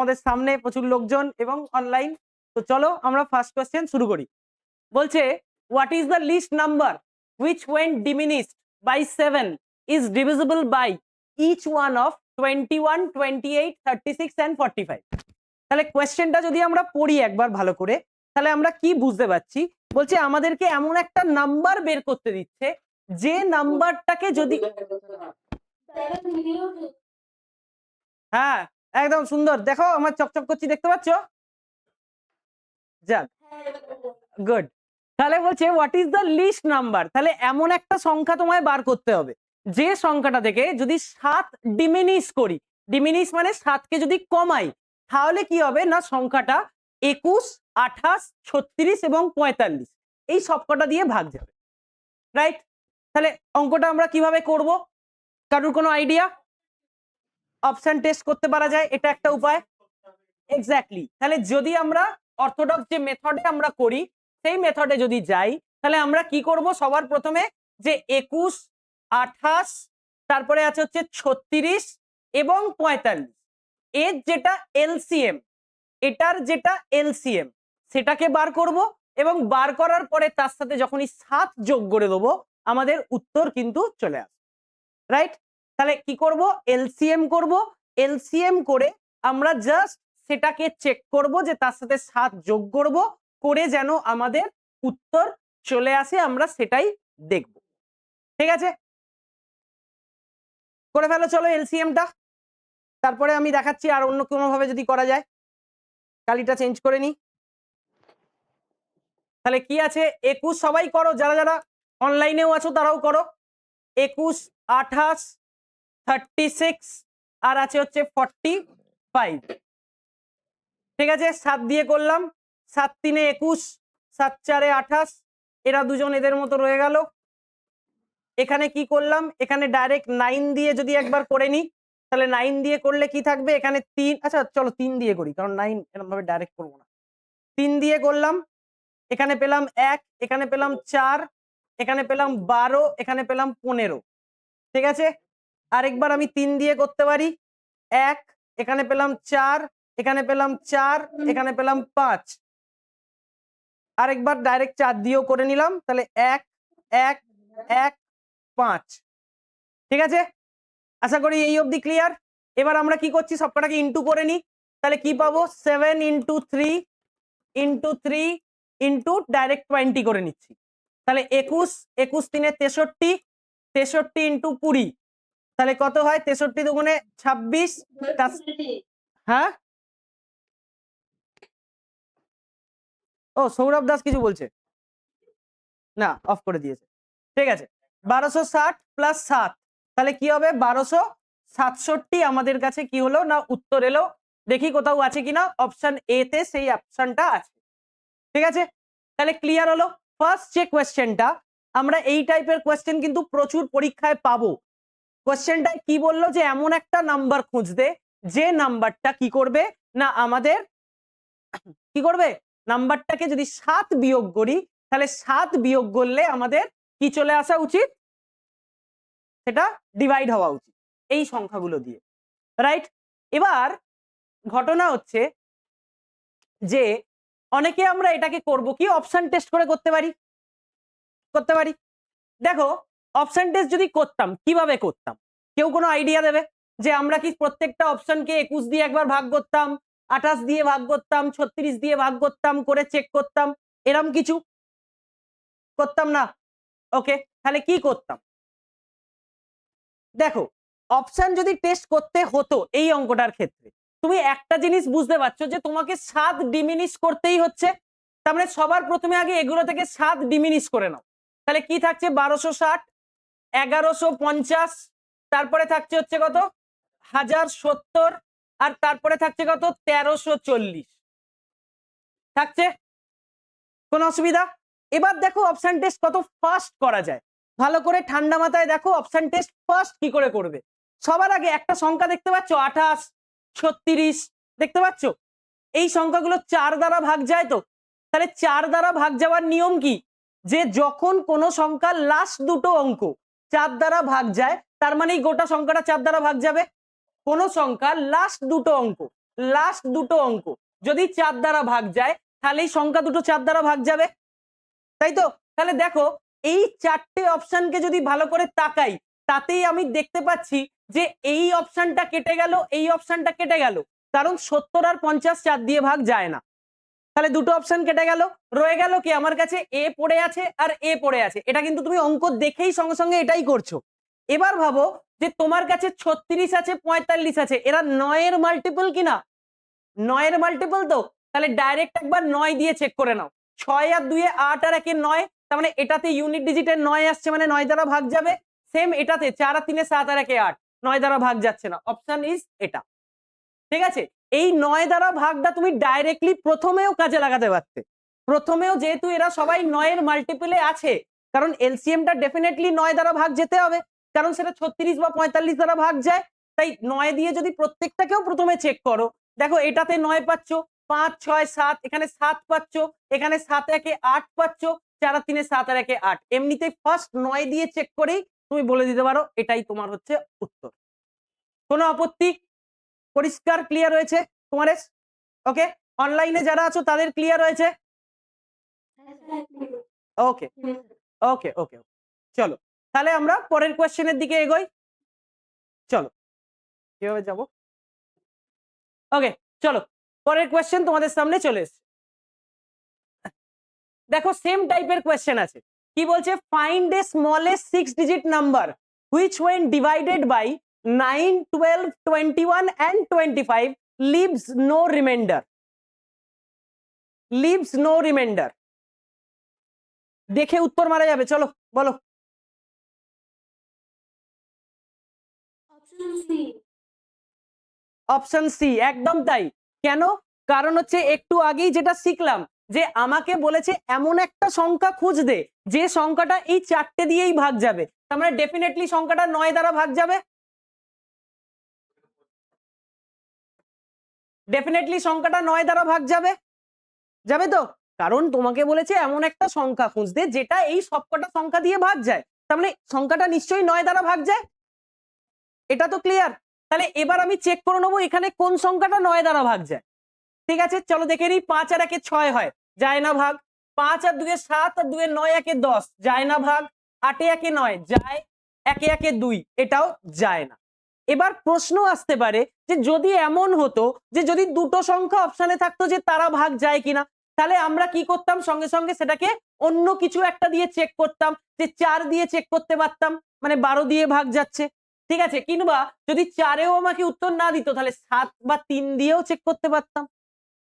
আমাদের সামনে প্রচুর লোকজন এবং অনলাইন। তো চলো আমরা ফার্স্ট কোশ্চেন শুরু করি। বলছে what is the least number which when diminished by 7 is divisible by each one of 21, 28, 36 and 45। তাহলে কোশ্চেনটা যদি আমরা পড়ি একবার ভালো করে তাহলে আমরা কি বুঝতে পারছি। বলছে আমাদেরকে এমন একটা নাম্বার বের করতে দিচ্ছে যে নাম্বারটাকে যদি হ্যাঁ একদম সুন্দর, দেখো আমার চকচক করছি দেখতে পাচ্ছ? যাক গুড। তাহলে বলছে what is the least number, তাহলে এমন একটা সংখ্যা তোমায় বার করতে হবে যে সংখ্যাটা থেকে যদি 7 ডিমিনিশ করি, ডিমিনিশ মানে 7কে যদি কমাই তাহলে কি হবে না সংখ্যাটা 21, 28, 36 এবং 45 এই সবকটা দিয়ে ভাগ যাবে, রাইট? তাহলে অঙ্কটা আমরা কিভাবে করব, কারোর কোনো আইডিয়া? অপশন টেস্ট করতে পারা যায়, এটা একটা উপায়। এক্স্যাক্টলি, তাহলে যদি আমরা অর্থোডক্স যে মেথডে আমরা করি সেই মেথডে যদি যাই তাহলে আমরা কি করব, সবার প্রথমে যে 21, 28 তারপরে আছে হচ্ছে 36 এবং 45 এর যেটা এলসিএম, এটার যেটা এলসিএম সেটাকে বার করব এবং বার করার পরে তার সাথে যখনই 7 যোগ করে দেবো আমাদের উত্তর কিন্তু চলে আসবে, রাইট? তাহলে কি করব, এলসিএম করব, এলসিএম করে আমরা জাস্ট সেটাকে চেক করব যে তার সাথে 7 যোগ করব, করে যেন আমাদের উত্তর চলে আসে আমরা সেটাই দেখব, ঠিক আছে? করে ফেলো চলো এলসিএমটা, তারপরে আমি দেখাচ্ছি আর অন্য কোনো ভাবে যদি করা যায়। কালিটা চেঞ্জ করে নি। তাহলে কি আছে 21, সবাই করো, যারা যারা অনলাইনেও আছো তারাও করো। 21, 28, 36 আর আছে হচ্ছে 45, ঠিক আছে? 7 দিয়ে করলাম, 7 3 21, 7 4 28, এরা দুজন এদের মতো রয়ে গেল। এখানে কি করলাম, এখানে ডাইরেক্ট 9 দিয়ে যদি একবার করে নি তাহলে 9 দিয়ে করলে কি থাকবে, এখানে 3, আচ্ছা চলো 3 দিয়ে করি কারণ 9 এরকম ভাবে ডাইরেক্ট করবো না। 3 দিয়ে করলাম, এখানে পেলাম 1, এখানে পেলাম 4, এখানে পেলাম 12, এখানে পেলাম 15, ঠিক আছে? আরেকবার আমি 3 দিয়ে করতে পারি, 1, এখানে পেলাম 4, এখানে পেলাম 4, এখানে পেলাম 5, আরেকবার ডাইরেক্ট 4 দিয়েও করে নিলাম, তাহলে 1 1 1 5, ঠিক আছে? আশা করি এই অবধি ক্লিয়ার। এবার আমরা কি করছি, সবকটাকে ইনটু করে নি, তাহলে কি পাবো 7 × 3 × 3 ইনটু ডাইরেক্ট 20 করে নিচ্ছি, তাহলে 21, 21 3 63, 63 ইনটু 20, তাহলে কত হয় 63 দুগুণে 26, হ্যাঁ ও সৌরভ দাস কিছু বলছে না, অফ করে দিয়েছে, ঠিক আছে? 1260 প্লাস 7 তাহলে কি হবে 1267 আমাদের কাছে কি হলো না উত্তর এলো। দেখি কোথাও আছে কিনা অপশন এ তে সেই অপশনটা আছে, ঠিক আছে? তাহলে ক্লিয়ার হলো। ফার্স্ট যে কোয়েশ্চেনটা, আমরা এই টাইপের কোয়েশ্চেন কিন্তু প্রচুর পরীক্ষায় পাবো। কোয়েশ্চেনটায় কি বললো যে এমন একটা নাম্বার খুঁজতে যে নাম্বারটা কি করবে না আমাদের কি করবে, নাম্বারটাকে যদি 7 বিয়োগ করি তাহলে 7 বিয়োগ করলে আমাদের কি চলে আসা উচিত, সেটা ডিভাইড হওয়া উচিত এই সংখ্যাগুলো দিয়ে, রাইট? এবার ঘটনা হচ্ছে যে অনেকে আমরা এটাকে করব কি অপশন টেস্ট করে করতে পারি, করতে পারি। দেখো অপশন টেস্ট যদি করতাম কিভাবে করতাম, কেউ কোনো আইডিয়া দেবে যে আমরা কি প্রত্যেকটা অপশনকে 21 দিয়ে একবার ভাগ করতাম, 28 দিয়ে ভাগ করতাম, 36 দিয়ে ভাগ করতাম করে চেক করতাম, এরম কিছু করতাম না? ওকে, তাহলে কি করতাম, দেখো অপশন যদি টেস্ট করতে হতো এই অঙ্কটার ক্ষেত্রে তুমি একটা জিনিস বুঝতে পারছো যে তোমাকে 7 ডিমিনিশ করতেই হচ্ছে, তার মানে সবার প্রথমে আগে এগুলো থেকে 7 ডিমিনিশ করে নাও, তাহলে কি থাকছে 1260, 1150, তারপরে থাকছে হচ্ছে কত 1070, আর তারপরে থাকছে কত 1340, থাকছে কোনো অসুবিধা? এবার দেখো অপশন টেস্ট কত ফাস্ট করা যায়, ভালো করে ঠান্ডা মাথায় দেখো অপশন টেস্ট ফাস্ট কি করে করবে। সবার আগে একটা সংখ্যা দেখতে পাচ্ছ 28, 36 দেখতে পাচ্ছ, এই সংখ্যাগুলো 4 দ্বারা ভাগ যায়, তো তাহলে 4 দ্বারা ভাগ যাওয়ার নিয়ম কি, যে যখন কোনো সংখ্যার লাস্ট দুটো অঙ্ক 4 দ্বারা ভাগ যায় তার মানে গোটা সংখ্যাটা 4 দ্বারা ভাগ যাবে। কোন সংখ্যার লাস্ট দুটো অঙ্ক, লাস্ট দুটো অঙ্ক যদি 4 দ্বারা ভাগ যায় তাহলে এই সংখ্যা দুটো 4 দ্বারা ভাগ যাবে, তাই তো? তাহলে দেখো এই চারটে অপশনকে যদি ভালো করে তাকাই তাতেই আমি দেখতে পাচ্ছি যে এই অপশনটা কেটে গেল, এই অপশনটা কেটে গেল, কারণ 70 আর 50 4 দিয়ে ভাগ যায় না। তাহলে দুটো অপশন কেটে গেল, রয়ে গেল কি আমার কাছে এ পড়ে আছে আর এ পড়ে আছে। এটা কিন্তু তুমি অঙ্ক দেখেই সঙ্গে সঙ্গে এটাই করছো। এবার ভাবো যে তোমার কাছে 36 আছে 45 আছে, এরা 9 এর মাল্টিপল কিনা? 9 এর মাল্টিপল তো, তাহলে ডাইরেক্ট একবার 9 দিয়ে চেক করে নাও। 6 আর 2 এ 8 আর 1 এ 9, তার মানে এটাতে ইউনিট ডিজিটের 9 আসছে মানে 9 দ্বারা ভাগ যাবে। সেম এটাতে 4 আর 3 এ 7 আর 1 এ 8, 9 দ্বারা ভাগ যাচ্ছে না, অপশন ইজ এটা। ঠিক আছে, এই 9 দ্বারা ভাগটা তুমি ডাইরেক্টলি প্রথমেও কাজে লাগাতে পারতে। প্রথমেও যেহেতু এরা সবাই 9 এর মাল্টিপলে আছে, কারণ এলসিএমটা ডেফিনেটলি 9 দ্বারা ভাগ যেতে হবে, কারণ সেটা 36 বা 45 দ্বারা ভাগ যায়। তাই 9 দিয়ে যদি প্রত্যেকটাকেও প্রথমে চেক করো, দেখো এটাতে 9 পাচ্ছ, 5 6 7, এখানে 7 পাচ্ছ, এখানে 7 1 এ 8 পাচ্ছ, 4 আর 3 এ 7 আর 1 এ 8। এমনিতে ফার্স্ট 9 দিয়ে চেক করেই তুমি বলে দিতে পারো এটাই তোমার হচ্ছে উত্তর। কোনো আপত্তি? পরিষ্কার ক্লিয়ার হয়েছে তোমাদের? ওকে, অনলাইনে যারা আছো তাদের ক্লিয়ার হয়েছে? ওকে ওকে ওকে, চলো তাহলে আমরা পরের কোশ্চেনের দিকে এগোই। চলো কিভাবে যাব? ওকে চলো, পরের কোশ্চেন তোমাদের সামনে চলে এসেছে। দেখো সেম টাইপের কোশ্চেন আছে, কি বলছে? Find a smallest 6 digit number which when divided by 9 12 21 and 25 leaves no remainder. leaves no remainder. দেখে উত্তর মারা যাবে, চলো বলো। অপশন সি, একদম তাই। কেন? কারণ হচ্ছে একটু আগেই যেটা শিখলাম যে আমাকে বলেছে এমন একটা সংখ্যা খুঁজতে যে সংখ্যাটা এই চারটে দিয়েই ভাগ যাবে, তার মানে ডেফিনেটলি সংখ্যাটা 9 দ্বারা ভাগ যাবে। ডেফিনেটলি সংখ্যাটা 9 দ্বারা ভাগ যাবে, যাবে তো? কারণ তোমাকে বলেছে এমন একটা সংখ্যা খুঁজতে যেটা এই সবকটা সংখ্যা দিয়ে ভাগ যায়, তার মানে সংখ্যাটা নিশ্চয়ই 9 দ্বারা ভাগ যায়। এটা তো ক্লিয়ার। তাহলে এবার আমি চেক করে নেবো এখানে কোন সংখ্যাটা 9 দ্বারা ভাগ যায়। ঠিক আছে, চলো দেখে নিই। 5 আর 1 এ 6 হয়, যায় না ভাগ। 5 আর 2 এ 7 আর 2 এ 9 1 এ 10, যায় না ভাগ। 8 এ 1 এ 9 যায়, 1 এ 1 এ 2, এটাও যায় না। এবার প্রশ্ন আসতে পারে যে যদি এমন হতো যে যদি দুটো সংখ্যা অপশনে থাকতো যে তারা ভাগ যায় কিনা, তাহলে আমরা কি করতাম? সঙ্গে সঙ্গে সেটাকে অন্য কিছু একটা দিয়ে চেক করতাম, যে 4 দিয়ে চেক করতে পারতাম, মানে 12 দিয়ে ভাগ যাচ্ছে। ঠিক আছে, কিংবা যদি 4এও আমাকে উত্তর না দিত তাহলে 7 বা 3 দিয়েও চেক করতে পারতাম।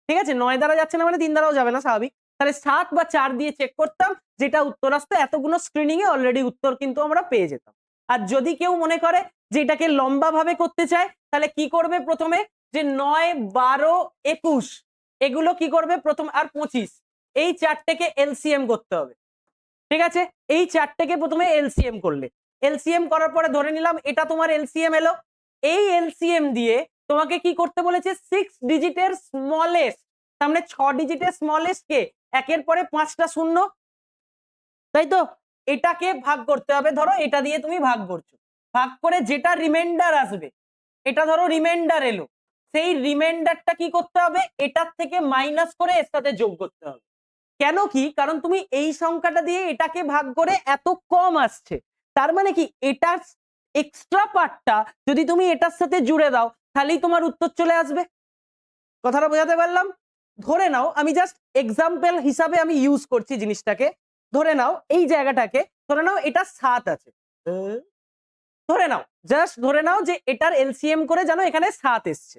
ঠিক আছে, 9 দ্বারা যাচ্ছে না মানে 3 দ্বারাও যাবে না, স্বাভাবিক। তাহলে 7 বা 4 দিয়ে চেক করতাম, যেটা উত্তর আসতো। এতগুলো স্ক্রিনিং এ অলরেডি উত্তর কিন্তু আমরা পেয়ে যেতাম। আর যদি কেউ মনে করে যে এটাকে লম্বা ভাবে করতে চায়, তাহলে কি করবে? প্রথমে যে 9 12 21 এগুলো কি করবে প্রথম, আর 25, এই চারটেকে এলসিএম করতে হবে। ঠিক আছে, এই চারটেকে প্রথমে এলসিএম করলে, এলসিএম করার পরে ধরে নিলাম এটা তোমার এলসিএম এলো। এই এলসিএম দিয়ে তোমাকে কি করতে বলেছে? 6 ডিজিটের স্মলেস্ট, তার মানে 6 ডিজিটের স্মলেস্ট কে, একের পরে 5টা শূন্য, তাই তো? এটাকে ভাগ করতে হবে। ধরো এটা দিয়ে তুমি ভাগ করছো, ভাগ করে যেটা রিমাইন্ডার আসবে, এটা ধরো রিমাইন্ডার এলো, সেই রিমাইন্ডারটা কি করতে হবে? এটার থেকে মাইনাস করে এর সাথে যোগ করতে হবে। কেন কি? কারণ তুমি এই সংখ্যাটা দিয়ে এটাকে ভাগ করে এত কম আসছে, তার মানে কি এটার এক্সট্রা পার্টটা যদি তুমি এটার সাথে জুড়ে দাও তাহলেই তোমার উত্তর চলে আসবে। কথাটা বোঝাতে পারলাম? ধরে নাও, আমি জাস্ট এক্সাম্পল হিসাবে আমি ইউজ করছি জিনিসটাকে। ধরে নাও এই জায়গাটাকে, ধরে নাও এটা 7 আছে, ধরে নাও, জাস্ট ধরে নাও যে এটার এলসিএম করে জানো এখানে 7 এসছে।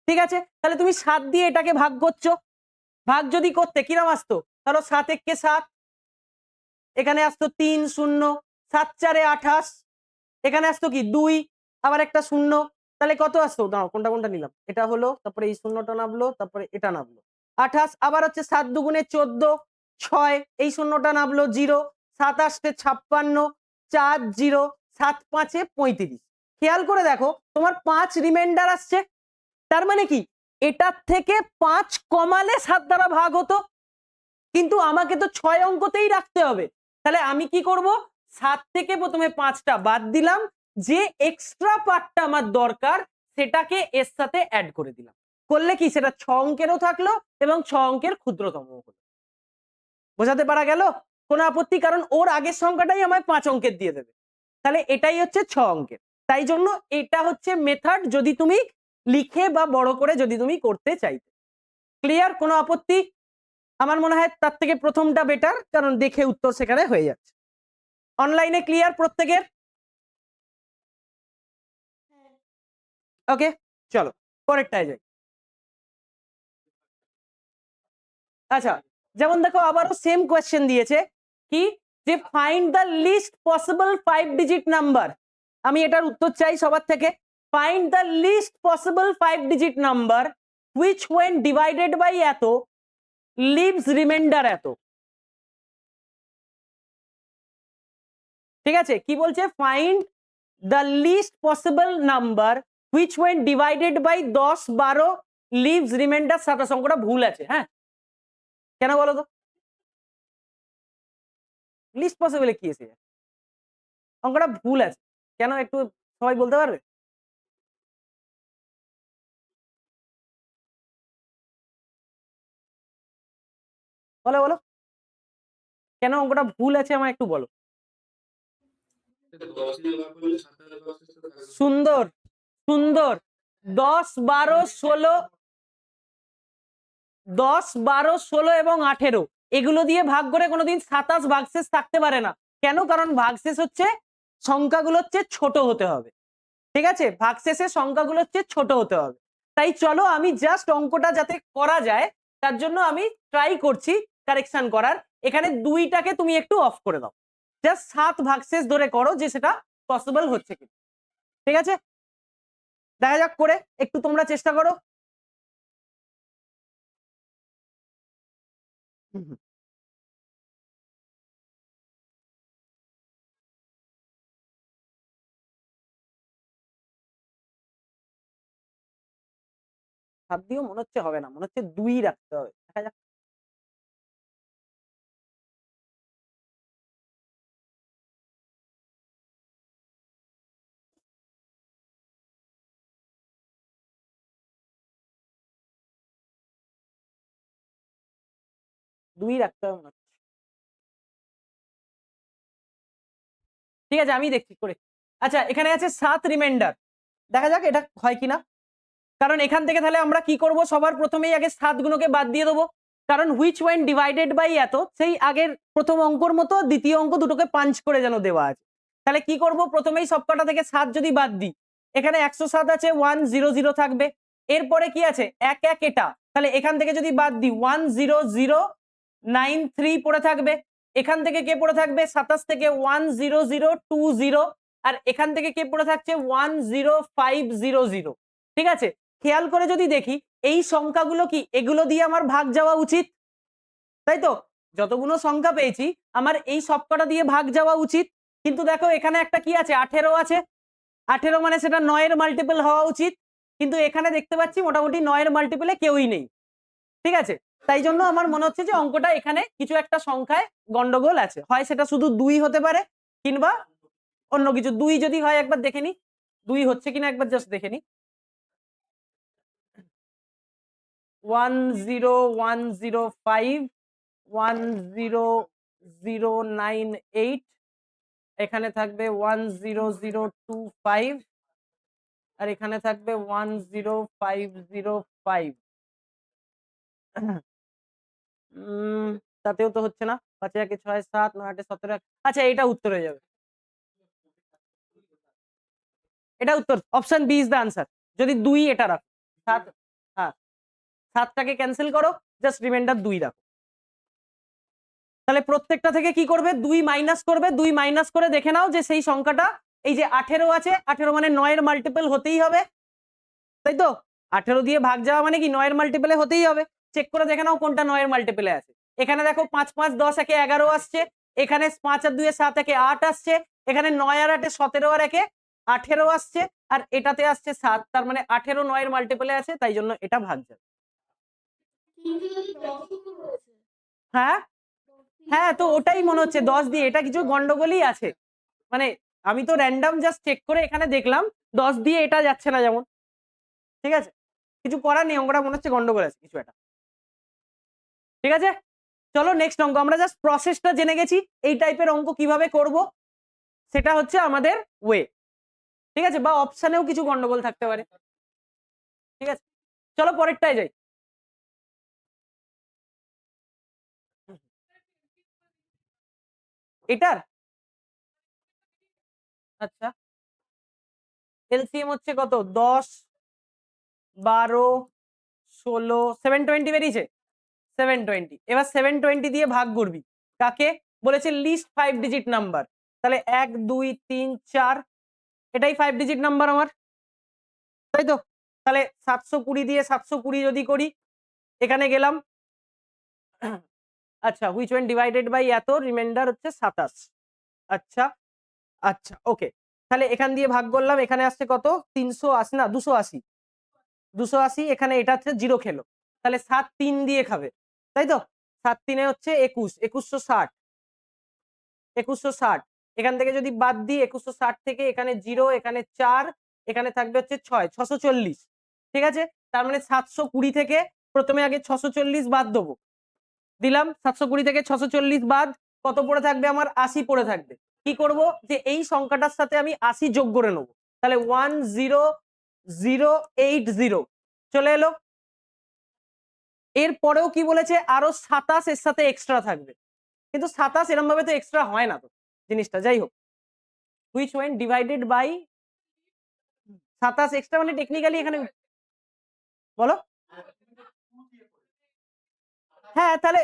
ঠিক আছে, তাহলে তুমি 7 দিয়ে এটাকে ভাগ করছো। ভাগ যদি করতে কিরম আসতো? ধরো 7 1 7, এখানে আসতো 3 0, 7 4 28, এখানে আসতো কি 2, আবার একটা শূন্য, তাহলে কত আসতো? দাঁড়াও কোনটা কোনটা নিলাম, এটা হলো, তারপরে এই শূন্যটা নামলো, তারপরে এটা নামলো 28, আবার হচ্ছে 7 দুগুণে 14, 6, এই শূন্যটা নামলো 0, 7 8 56, 4 0, 7 5 35। খেয়াল করে দেখো তোমার 5 রিমাইন্ডার আসছে, তার মানে কি এটার থেকে 5 কমালে 7 দ্বারা ভাগ হতো, কিন্তু আমাকে তো 6 অঙ্কতেই রাখতে হবে। তাহলে আমি কি করব? 7 থেকে প্রথমে 5টা বাদ দিলাম, যে এক্সট্রা পার্টটা আমার দরকার সেটাকে এর সাথে অ্যাড করে দিলাম। করলে কি সেটা 6 অঙ্কেরও থাকলো এবং 6 অঙ্কের ক্ষুদ্রতম হলো। বোঝাতে পারা গেল? কোনো আপত্তি? কারণ ওর আগের সংখ্যাটাই আমায় 5 অঙ্কের দিয়ে দেবে, তাহলে এটাই হচ্ছে 6 অঙ্কের। তাই জন্য এটা হচ্ছে মেথড, যদি তুমি লিখে বা বড় করে যদি তুমি করতে চাইতে। ক্লিয়ার? কোনো আপত্তি? আমার মনে হয় তার থেকে প্রথমটা বেটার, কারণ দেখে উত্তর সেখানে হয়ে যাচ্ছে। অনলাইনে ক্লিয়ার প্রত্যেকের? ওকে, চলো পরেরটায় যাই। আচ্ছা, যেমন দেখো আবারও সেম কোয়েশ্চেন দিয়েছে কি, যে find the least possible 5 digit number. আমি এটার উত্তর চাই সবার থেকে। Find the least possible 5 digit number which when divided by এত leaves remainder এত। ঠিক আছে, কি বলছে? Find the least possible number which when divided by 10 12 leaves remainder 27। অঙ্কটা ভুল আছে। হ্যাঁ, কেন বলো তো? লিস্ট পসিবলে কি এসে যায়? অঙ্কটা ভুল আছে কেন, একটু সবাই বলতে পারবে? বলো বলো, কেন অঙ্কটা ভুল আছে আমায় একটু বলো। সুন্দর সুন্দর। 10 12 16, 10 12 16 এবং 18 এগুলো দিয়ে ভাগ করে কোনোদিন 27 ভাগশেষ থাকতে পারে না। কেন? কারণ ভাগশেষ হচ্ছে, সংখ্যাগুলো হচ্ছে ছোট হতে হবে। ঠিক আছে, ভাগশেষের সংখ্যাগুলো হচ্ছে ছোট হতে হবে। তাই চলো আমি জাস্ট অঙ্কটা যাতে করা যায় তার জন্য আমি ট্রাই করছি কারেকশন করার। এখানে 2টাকে তুমি একটু অফ করে দাও, জাস্ট 7 ভাগশেষ ধরে করো যে সেটা পসিবল হচ্ছে কি। ঠিক আছে, দেখা যাক করে, একটু তোমরা চেষ্টা করো। ভাব দিও, মনে হচ্ছে হবে না, মনে হচ্ছে 2 রাখতে হবে। দেখা যাক। দুই রাখতে হবে মনে হচ্ছে। ঠিক আছে, আমি দেখছি করে। আচ্ছা, এখানে আছে 7 রিমাইন্ডার, দেখা যাক এটা হয় কিনা। কারণ এখান থেকে তাহলে আমরা কি করব, সবার প্রথমেই আগে 7 গুণকে বাদ দিয়ে দেবো। কারণ হুইচ ওয়েন ডিভাইডেড বাই এত, সেই আগের প্রথম অঙ্কর মতো দ্বিতীয় অঙ্ক দুটোকে পাঞ্চ করে যেন দেওয়া আছে। তাহলে কি করব, প্রথমেই সবকটা থেকে 7 যদি বাদ দিই, এখানে 107 আছে, 100 থাকবে। এরপরে কি আছে, 1 1 এটা, তাহলে এখান থেকে যদি বাদ দিই 10093 পড়ে থাকবে। এখান থেকে কে পড়ে থাকবে, 27 থেকে 10020, আর এখান থেকে কে পড়ে থাকছে 10500। ঠিক আছে, খেয়াল করে যদি দেখি এই সংখ্যাগুলো কি, এগুলো দিয়ে আমার ভাগ যাওয়া উচিত, তাই তো? যতগুলো সংখ্যা পেয়েছি আমার এই সবকটা দিয়ে ভাগ যাওয়া উচিত। কিন্তু দেখো এখানে একটা কি আছে, 18 আছে। 18 মানে সেটা 9 এর মাল্টিপল হওয়া উচিত, কিন্তু এখানে দেখতে পাচ্ছি মোটামুটি 9 এর মাল্টিপলে কেউই নেই। ঠিক আছে, তাই জন্য আমার মনে হচ্ছে যে অঙ্কটা এখানে কিছু একটা সংখ্যায় গন্ডগোল আছে, হয় সেটা শুধু 2 হতে পারে কিংবা অন্য কিছু। 2 যদি হয় একবার দেখে নি, 2 হচ্ছে কিনা একবার জাস্ট দেখে নি। 10105 10098, এখানে থাকবে 10025, আর এখানে থাকবে 10505। তাতেও তো হচ্ছে না, 5 একে 6 7 9 8 17। আচ্ছা, এটা উত্তর হয়ে যাবে, এটা উত্তর, option B is the answer. যদি 2 এটা রাখো, 7, হ্যাঁ 7টাকে ক্যান্সেল করো, জাস্ট রিমাইন্ডার 2 রাখো। তাহলে প্রত্যেকটা থেকে কি করবে, 2 মাইনাস করবে। 2 মাইনাস করে দেখে নাও যে সেই সংখ্যাটা, এই যে 18 আছে, 18 মানে 9 এর মাল্টিপল হতেই হবে, তাই তো? 18 দিয়ে ভাগ যাওয়া মানে কি 9 এর মাল্টিপলে হতেই হবে। চেক করে দেখে নাও কোনটা 9 এর মাল্টিপলে আছে। এখানে দেখো 5 5 10 একে 11 আসছে, এখানে 5 আর 2 এ 7 একে 8 আসছে, এখানে 9 আর 8 এ 17 আর একে 18 আসছে, আর এটাতে আসছে 7। তার মানে 18 9 এর মাল্টিপলে আছে, তাই জন্য এটা ভাগ যাবে। হ্যাঁ হ্যাঁ, তো ওটাই মনে হচ্ছে 10 দিয়ে, এটা কিছু গন্ডগোলই আছে। মানে আমি তো র্যান্ডম জাস্ট চেক করে এখানে দেখলাম 10 দিয়ে এটা যাচ্ছে না যেমন। ঠিক আছে, কিছু করার নেই, অঙ্কটা মনে হচ্ছে গন্ডগোল আছে কিছু একটা। ঠিক আছে, চলো নেক্সট অঙ্ক। আমরা জাস্ট প্রসেসটা জেনে গেছি এই টাইপের অঙ্ক কিভাবে করব, সেটা হচ্ছে আমাদের ওয়ে। ঠিক আছে, বা অপশনেও কিছু গন্ডগোল থাকতে পারে। ঠিক আছে, চলো পরেরটায় যাই। এটার আচ্ছা এলসিএম হচ্ছে কত, 10, 12, 16, 720 বেরিয়েছে। 720, এবার 720 দিয়ে ভাগ করবি কাকে, বলেছে লিস্ট 5 ডিজিট নাম্বার। তাহলে 1 2 3 4, এটাই 5 ডিজিট নাম্বার আমার, তাই তো? তাহলে 720 দিয়ে 720 যদি করি, এখানে গেলাম, আচ্ছা হুইচ ওয়ান ডিভাইডেড বাই এত, রিমাইন্ডার হচ্ছে 27। আচ্ছা আচ্ছা ওকে, তাহলে এখান দিয়ে ভাগ করলাম, এখানে আসছে কত, 380 না 280, 280, এখানে এটা হচ্ছে 0 খেলো, তাহলে 7 3 দিয়ে খাবে, তাই তো? 7 3 হচ্ছে 21, 2160, 2160, এখান থেকে যদি বাদ দিই 2160 থেকে এখানে 0, এখানে 4, এখানে থাকবে হচ্ছে 6, 640। ঠিক আছে, তার মানে 720 থেকে প্রথমে আগে 640 বাদ দেবো, দিলাম 720 থেকে 640 বাদ, কত পড়ে থাকবে আমার, 80 পড়ে থাকবে। কি করব, যে এই সংখ্যাটার সাথে আমি 80 যোগ করে নেবো, তাহলে 10080 চলে এলো। এর পরেও কি বলেছে, আরো 27 এর সাথে এক্সট্রা থাকবে, কিন্তু 27 এরম ভাবে তো এক্সট্রা হয় না তো জিনিসটা, যাই হোক। Which when divided by 27 extra মানে টেকনিক্যালি এখানে বলো, হ্যাঁ তাহলে,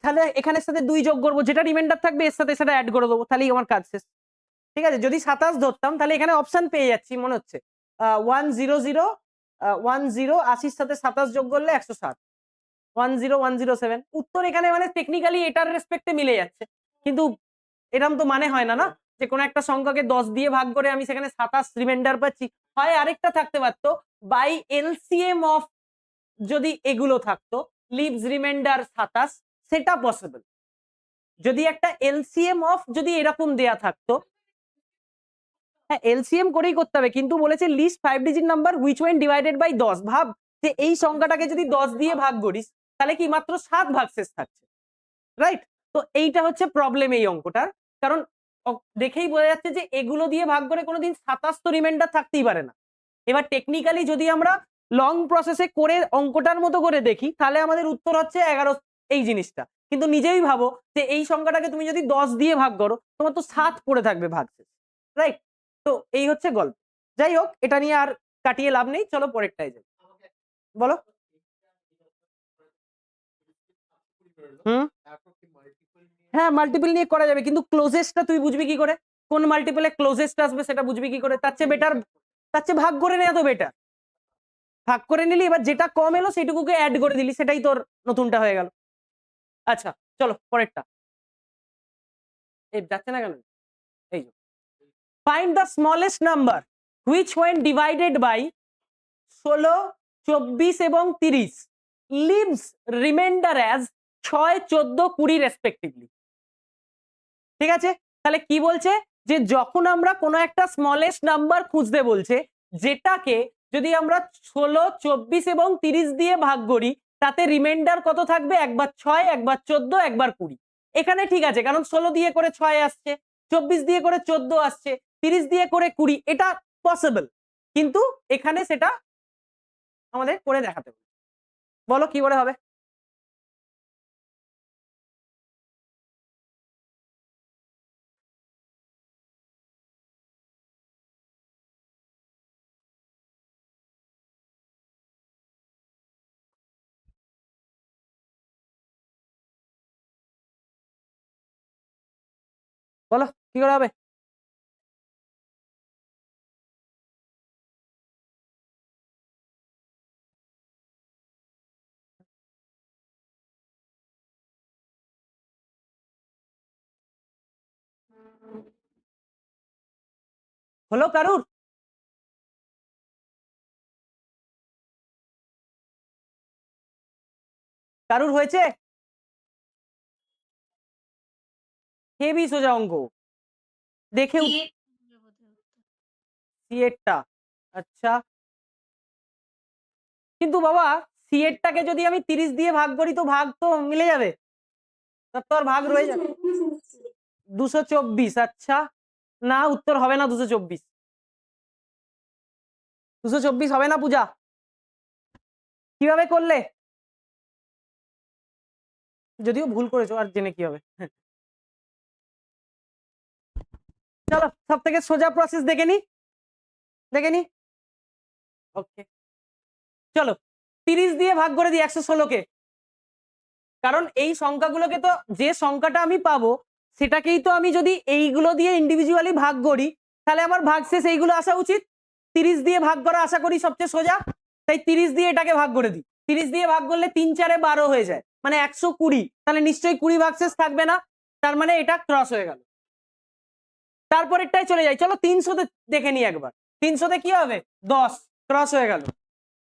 তাহলে এখানের সাথে 2 যোগ করবো, যেটা রিমাইন্ডার থাকবে এর সাথে সেটা অ্যাড করে দেবো, তাহলেই আমার কাজ শেষ। ঠিক আছে, যদি 27 ধরতাম তাহলে এখানে অপশন পেয়ে যাচ্ছি মনে হচ্ছে, 100 80 সাথে 27 যোগ করলে 107, 10107 উত্তর এখানে, মানে টেকনিক্যালি এটার রেসপেক্টে মিলে যাচ্ছে, কিন্তু এরকম তো মানে হয় না, না যে কোনো একটা সংখ্যাকে 10 দিয়ে ভাগ করে আমি সেখানে 27 রিমাইন্ডার পাচ্ছি। হয় আরেকটা থাকতে পারতো, বাই এলসিএম অফ, যদি এগুলো থাকতো লিভস রিমাইন্ডার 27, সেটা পসিবল। যদি একটা এলসিএম অফ যদি এরকম দেয়া থাকতো, হ্যাঁ এলসিএম করেই করতে হবে, কিন্তু বলেছে least 5 digit number which when divided by 10, ভাব যে এই সংখ্যাটাকে যদি 10 দিয়ে ভাগ করিস তাহলে কি মাত্র 7 ভাগশেষ থাকছে, রাইট? তো এইটা হচ্ছে প্রবলেম এই অঙ্কটার, কারণ দেখেই বোঝা যাচ্ছে যে এগুলো দিয়ে ভাগ করে কোনোদিন 27 তো রিমাইন্ডার থাকতেই পারে না। এবার টেকনিক্যালি যদি আমরা লং প্রসেসে করে অঙ্কটার মতো করে দেখি তাহলে আমাদের উত্তর হচ্ছে 11, এই জিনিসটা। কিন্তু নিজেই ভাবো যে এই সংখ্যাটাকে তুমি যদি 10 দিয়ে ভাগ করো তোমার তো 7 পড়ে থাকবে ভাগশেষ, রাইট? তো এই হচ্ছে গল্প। যাই হোক, এটা নিয়ে আর কাটিয়ে লাভ নেই, চলো পরেরটাই যাই। বলো। হুম, হ্যাঁ মাল্টিপল নিয়ে করা যাবে, কিন্তু ক্লোজেস্টটা তুই বুঝবি কি করে, কোন মাল্টিপলে ক্লোজেস্ট আসবে সেটা বুঝবি কি করে? তার চেয়ে বেটার, তার চেয়ে ভাগ করে নেওয়া তো বেটার। ভাগ করে নিলি, এবার যেটা কম এলো সেটুকুকে অ্যাড করে দিলি, সেটাই তোর নতুনটা হয়ে গেল। আচ্ছা চলো পরেরটা, এই যাচ্ছে না কেন, এই find the smallest number which when divided by 16, 24 এবং 30 লিভস রিমাইন্ডার অ্যাজ 6, 14, 20 রেসপেক্টিভলি। ঠিক আছে, তাহলে কি বলছে, যে যখন আমরা কোনো একটা স্মলেস্ট নাম্বার খুঁজতে বলছে, যেটাকে যদি আমরা 16, 24 এবং 30 দিয়ে ভাগ করি, তাতে রিমাইন্ডার কত থাকবে, একবার 6, একবার 14, একবার 20। এখানে ঠিক আছে, কারণ 16 দিয়ে করে 6 আসছে, 24 দিয়ে করে 14 আসছে, 30 দিয়ে করে 20, এটা পসিবল, কিন্তু এখানে সেটা আমাদের করে দেখাতে হবে। বলো কি করে হবে। বলো কি করে হবে। হলো কারুর, কারুর হয়েছে, হেভি সোজা অঙ্ক, দেখে সিএরটা। আচ্ছা কিন্তু বাবা সি এরটাকে যদি আমি 30 দিয়ে ভাগ করি তো ভাগ তো মিলে যাবে, তার তো আর ভাগ রয়ে যাবে। 224, আচ্ছা না উত্তর হবে না 224, 224 হবে না পূজা। কিভাবে করলে? যদিও ভুল করেছো, আর জেনে কি হবে। চলো সব থেকে সোজা প্রসেস দেখে নি, ওকে চলো 30 দিয়ে ভাগ করে দিই 116 কে, কারণ এই সংখ্যাগুলোকে তো যে সংখ্যাটা আমি পাবো সেটাকেই তো আমি যদি এইগুলো দিয়ে ইন্ডিভিজুয়ালি ভাগ করি তাহলে আমার ভাগশেষ এইগুলো আসা উচিত। 30 দিয়ে ভাগ করা আশা করি সবচেয়ে সোজা, তাই 30 দিয়ে এটাকে ভাগ করে দিই। 30 দিয়ে ভাগ করলে 3 4 12 হয়ে যায়, মানে 120, তাহলে নিশ্চয়ই 20 ভাগশেষ থাকবে না, তার মানে এটা ক্রস হয়ে গেল। তারপরেরটাই চলে যাই, চলো 300 দেখে নিই একবার। 300 কি হবে? 10, ক্রস হয়ে গেল।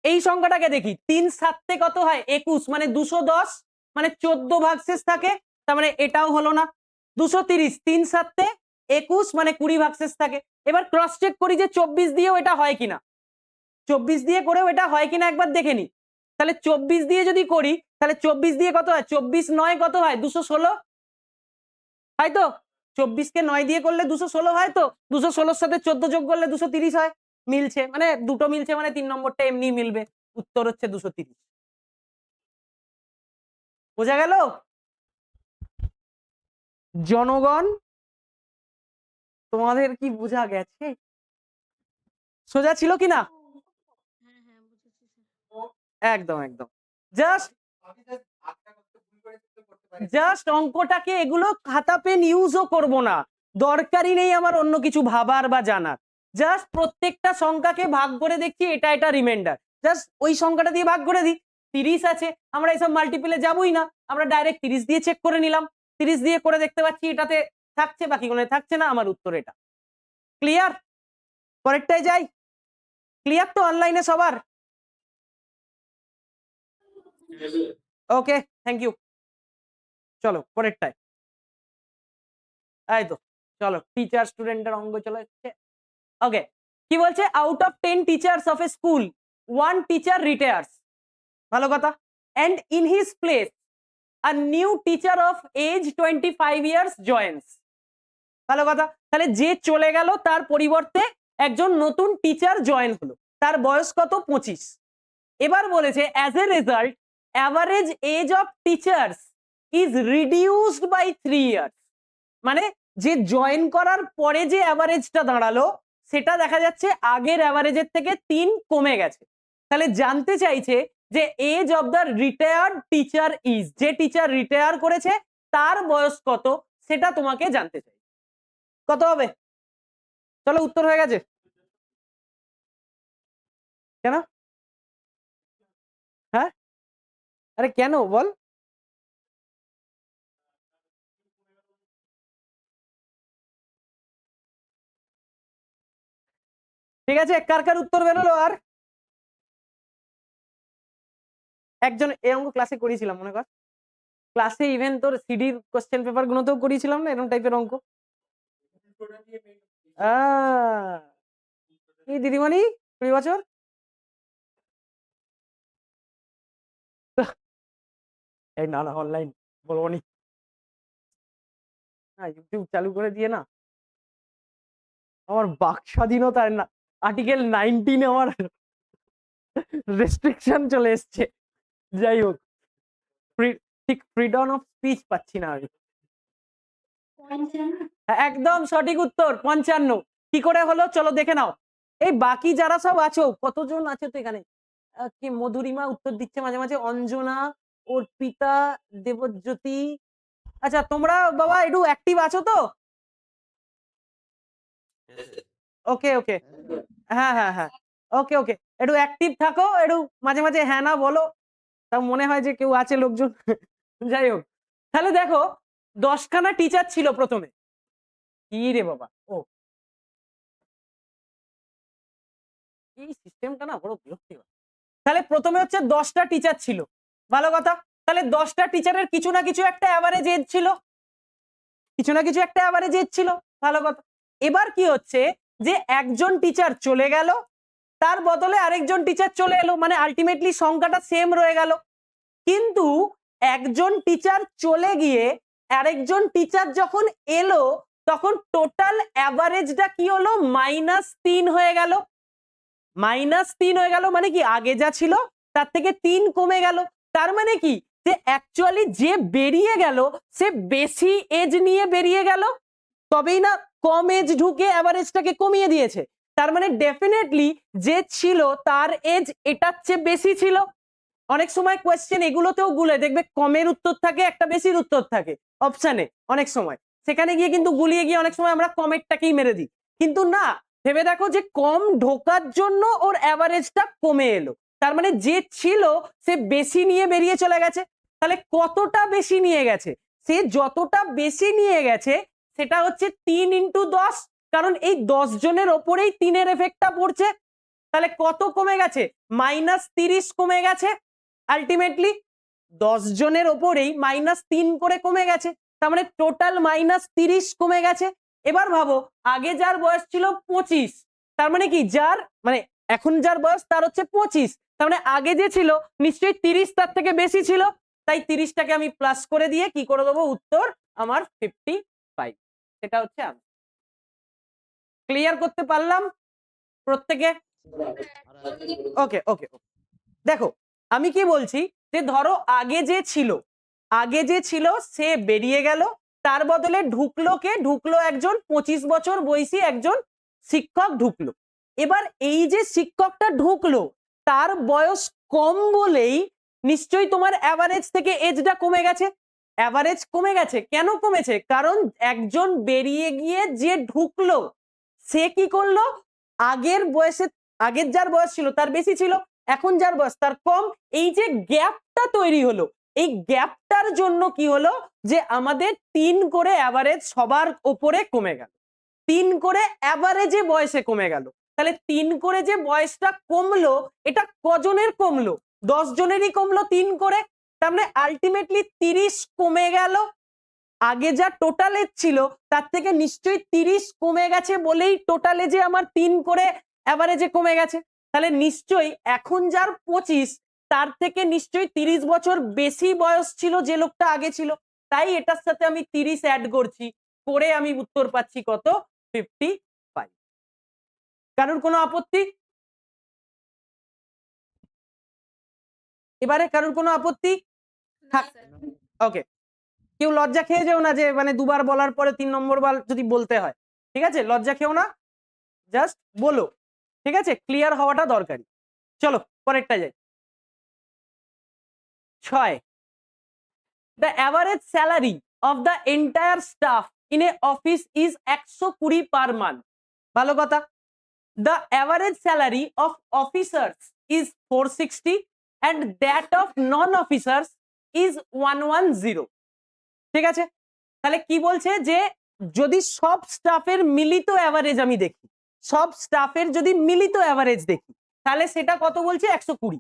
এই সংখ্যাটাকে দেখি, 3 7 কত হয়? 21, মানে 210, মানে 14 ভাগশেষ থাকে, তার মানে এটাও হলো না। 230, 3 7 21, মানে 20 ভাগশেষ থাকে। এবার ক্রস চেক করি যে 24 দিয়েও এটা হয় কিনা, 24 দিয়ে করেও এটা হয় কিনা একবার দেখে নি। তাহলে 24 দিয়ে যদি করি তাহলে 24 দিয়ে কত হয়? 24 9 কত হয়? 216, হয় তো? 24 কে 9 দিয়ে করলে 216 হয় তো, 216 সাথে 14 যোগ করলে 230 হয়, মিলছে, মানে দুটো মিলছে, মানে 3 নম্বরটা এমনি মিলবে, উত্তর হচ্ছে 230। বোঝা গেল জনগণ? তোমাদের কি বোঝা গেছে? সোজা ছিল কি না? একদম একদম, জাস্ট অঙ্কটাকে এগুলো খাতা পেন ইউজও করব না, দরকারই নেই আমার অন্য কিছু ভাবার বা জানার। জাস্ট প্রত্যেকটা সংখ্যাকে ভাগ করে দেখছি, এটা এটা রিমাইন্ডার, জাস্ট ওই সংখ্যাটা দিয়ে ভাগ করে দিই। 30 আছে, আমরা এইসব মাল্টিপলে যাবোই না, আমরা ডাইরেক্ট 30 দিয়ে চেক করে নিলাম, 30 দিয়ে করে দেখতে পাচ্ছি এটাতে থাকছে, বাকি কোনো থাকছে না, আমার উত্তর এটা। ক্লিয়ার? পরেরটাই যাই। ক্লিয়ার তো অনলাইনে সবার? Okay thank you. চলো পরেরটায়, এই তো চলো টিচার স্টুডেন্টের অঙ্ক চলে এসছে। ওকে কি বলছে? Out of 10 teachers of A school 1 teacher রিটায়ার্স, ভালো কথা, and in his place a new teacher of age 25 years joins, ভালো কথা। তাহলে যে চলে গেল তার পরিবর্তে একজন নতুন টিচার জয়েন হলো, তার বয়স কত? 25। এবার বলেছে as a result average age of teachers is reduced by 3 years, মানে যে জয়েন করার পরে যে অ্যাভারেজটা দাঁড়ালো সেটা দেখা যাচ্ছে আগের অ্যাভারেজের থেকে 3 কমে গেছে। তাহলে জানতে চাইছে যে age of the retired teacher is, যে টিচার রিটায়ার করেছে তার বয়স কত সেটা তোমাকে জানতে চাই। কত হবে? চলো উত্তর হয়ে গেছে। কেন? হ্যাঁ আরে কেন বল? ঠিক আছে, কার কার উত্তর বেরোলো? আর একজন, এই অঙ্ক ক্লাসে করিয়েছিলাম মনে কর, ক্লাসে ইভেন তোর সিডির কোশ্চেন পেপার গুলোতেও করিয়েছিলাম না এরকম টাইপের অঙ্ক। কি দিদিমণি 20 বছর? এই না না অনলাইন বলবো নি, হ্যাঁ ইউটিউব চালু করে দিয়ে না আমার বাক স্বাধীনতার না আর্টিকেল 19 আমার রেস্ট্রিকশন চলে এসছে। যাই হোক ঠিক ফ্রিডম অফ স্পিচ পাচ্ছি না আমি। একদম সঠিক উত্তর 55। কি করে হলো চলো দেখে নাও। এই বাকি যারা সব আছো, কতজন আছো তো এখানে? কি মধুরিমা উত্তর দিচ্ছে মাঝে মাঝে, অঞ্জনা, অর্পিতা, দেবজ্যোতি, আচ্ছা তোমরা বাবা একটু অ্যাক্টিভ আছো তো? ওকে ওকে, হ্যাঁ হ্যাঁ হ্যাঁ, ওকে ওকে, একটু অ্যাক্টিভ থাকো, একটু মাঝে মাঝে হ্যাঁ না বলো, তা মনে হয় যে কেউ আছে লোকজন। যাই হোক, তাহলে দেখো 10খানা টিচার ছিল প্রথমে। কি রে বাবা, ও এই সিস্টেমটা না বড় বিরক্তিকর। তাহলে প্রথমে হচ্ছে 10টা টিচার ছিল, ভালো কথা। তাহলে 10টা টিচারের কিছু না কিছু একটা অ্যাভারেজ এজ ছিল, কিছু না কিছু একটা অ্যাভারেজ এজ ছিল, ভালো কথা। এবার কি হচ্ছে যে একজন টিচার চলে গেল, তার বদলে আরেকজন টিচার চলে এলো, মানে আলটিমেটলি সংখ্যাটা সেম রয়ে গেল। কিন্তু একজন টিচার চলে গিয়ে আরেকজন টিচার যখন এলো তখন টোটাল অ্যাভারেজটা কি হলো, -3 হয়ে গেল। -3 হয়ে গেল মানে কি, আগে যা ছিল তার থেকে 3 কমে গেল। তার মানে কি, যে অ্যাকচুয়ালি যে বেরিয়ে গেল সে বেশি এজ নিয়ে বেরিয়ে গেল, তবেই না কম এজ ঢুকে অ্যাভারেজটাকে কমিয়ে দিয়েছে। তার মানে ডেফিনেটলি যে ছিল তার এজ এটার চেয়ে বেশি ছিল। অনেক সময় কোয়েশ্চেন এগুলোতেও গুলে দেখবে কমের উত্তর থাকে, একটা বেশির উত্তর থাকে অপশানে অনেক সময়, সেখানে গিয়ে কিন্তু গুলিয়ে গিয়ে অনেক সময় আমরা কমেরটাকেই মেরে দিই। কিন্তু না, ভেবে দেখো যে কম ঢোকার জন্য ওর অ্যাভারেজটা কমে এলো, তার মানে যে ছিল সে বেশি নিয়ে বেরিয়ে চলে গেছে। তাহলে কতটা বেশি নিয়ে গেছে, সে যতটা বেশি নিয়ে গেছে সেটা হচ্ছে 3 × 10, কারণ এই 10 জনের ওপরেই 3-এর এফেক্টটা পড়ছে। তাহলে কত কমে গেছে, -30 কমে গেছে। আলটিমেটলি 10 জনের ওপরেই -3 করে কমে গেছে, তার মানে টোটাল -30 কমে গেছে। এবার ভাবো, আগে যার বয়স ছিল 25, তার মানে কি যার মানে এখন যার বয়স তার হচ্ছে 25, তার মানে আগে যে ছিল নিশ্চয়ই 30 তার থেকে বেশি ছিল। তাই 30টাকে আমি প্লাস করে দিয়ে কি করে দেবো, উত্তর আমার 55। সেটা হচ্ছে আমি ক্লিয়ার করতে পারলাম প্রত্যেকে? ওকে ওকে। দেখো আমি কি বলছি, যে ধরো আগে যে ছিল সে বেরিয়ে গেল, তার বদলে ঢুকলো একজন 25 বছর বয়সী একজন শিক্ষক ঢুকলো। এবার এই যে শিক্ষকটা ঢুকলো তার বয়স কম বলেই নিশ্চয়ই তোমার অ্যাভারেজ থেকে এজটা কমে গেছে। অ্যাভারেজ কমে গেছে, কেন কমেছে, কারণ একজন বেরিয়ে গিয়ে যে ঢুকলো সে কি করলো, আগের বয়সে আগের যার বয়স ছিল তার বেশি ছিল, এখন যার বয়স তার কম। এই যে গ্যাপটা তৈরি হলো, এই গ্যাপটার জন্য কি হলো, যে আমাদের 3 করে অ্যাভারেজ সবার উপরে কমে গেল, 3 করে অ্যাভারেজে বয়সে কমে গেল। তাহলে 3 করে যে বয়সটা কমলো, এটা কজনের কমলো, 10 জনেরই কমলো 3 করে। তার মানে আলটিমেটলি 30 কমে গেল, আগে যা টোটাল এজ ছিল তার থেকে নিশ্চয়ই 30 কমে গেছে বলেই টোটাল এজে আমার 3 করে অ্যাভারেজে কমে গেছে। তাহলে নিশ্চয়ই এখন যার 25 তার থেকে নিশ্চয়ই 30 বছর বেশি বয়স ছিল যে লোকটা আগে ছিল, তাই এটার সাথে আমি 30 অ্যাড করছি, করে আমি উত্তর পাচ্ছি কত, 55। কারোর কোনো আপত্তি? এবারে কারোর কোনো আপত্তি? ওকে, কেউ লজ্জা খেয়ে যেও না যে মানে দুবার বলার পরে 3 নম্বর বার যদি বলতে হয়, ঠিক আছে, লজ্জা খেও না, জাস্ট বলো, ঠিক আছে, ক্লিয়ার হওয়াটা দরকারি। চলো পরেরটা যাই। 6, the average salary of the entire staff in a office is 120 per month। ভালো কথা। The average salary of officers is 460 and that of non-officers is 110। ঠিক আছে, তাহলে কি বলছে, যে যদি সব স্টাফের মিলিত অ্যাভারেজ আমি দেখি, সব স্টাফের যদি মিলিত অ্যাভারেজ দেখি তাহলে সেটা কত বলছে, 120।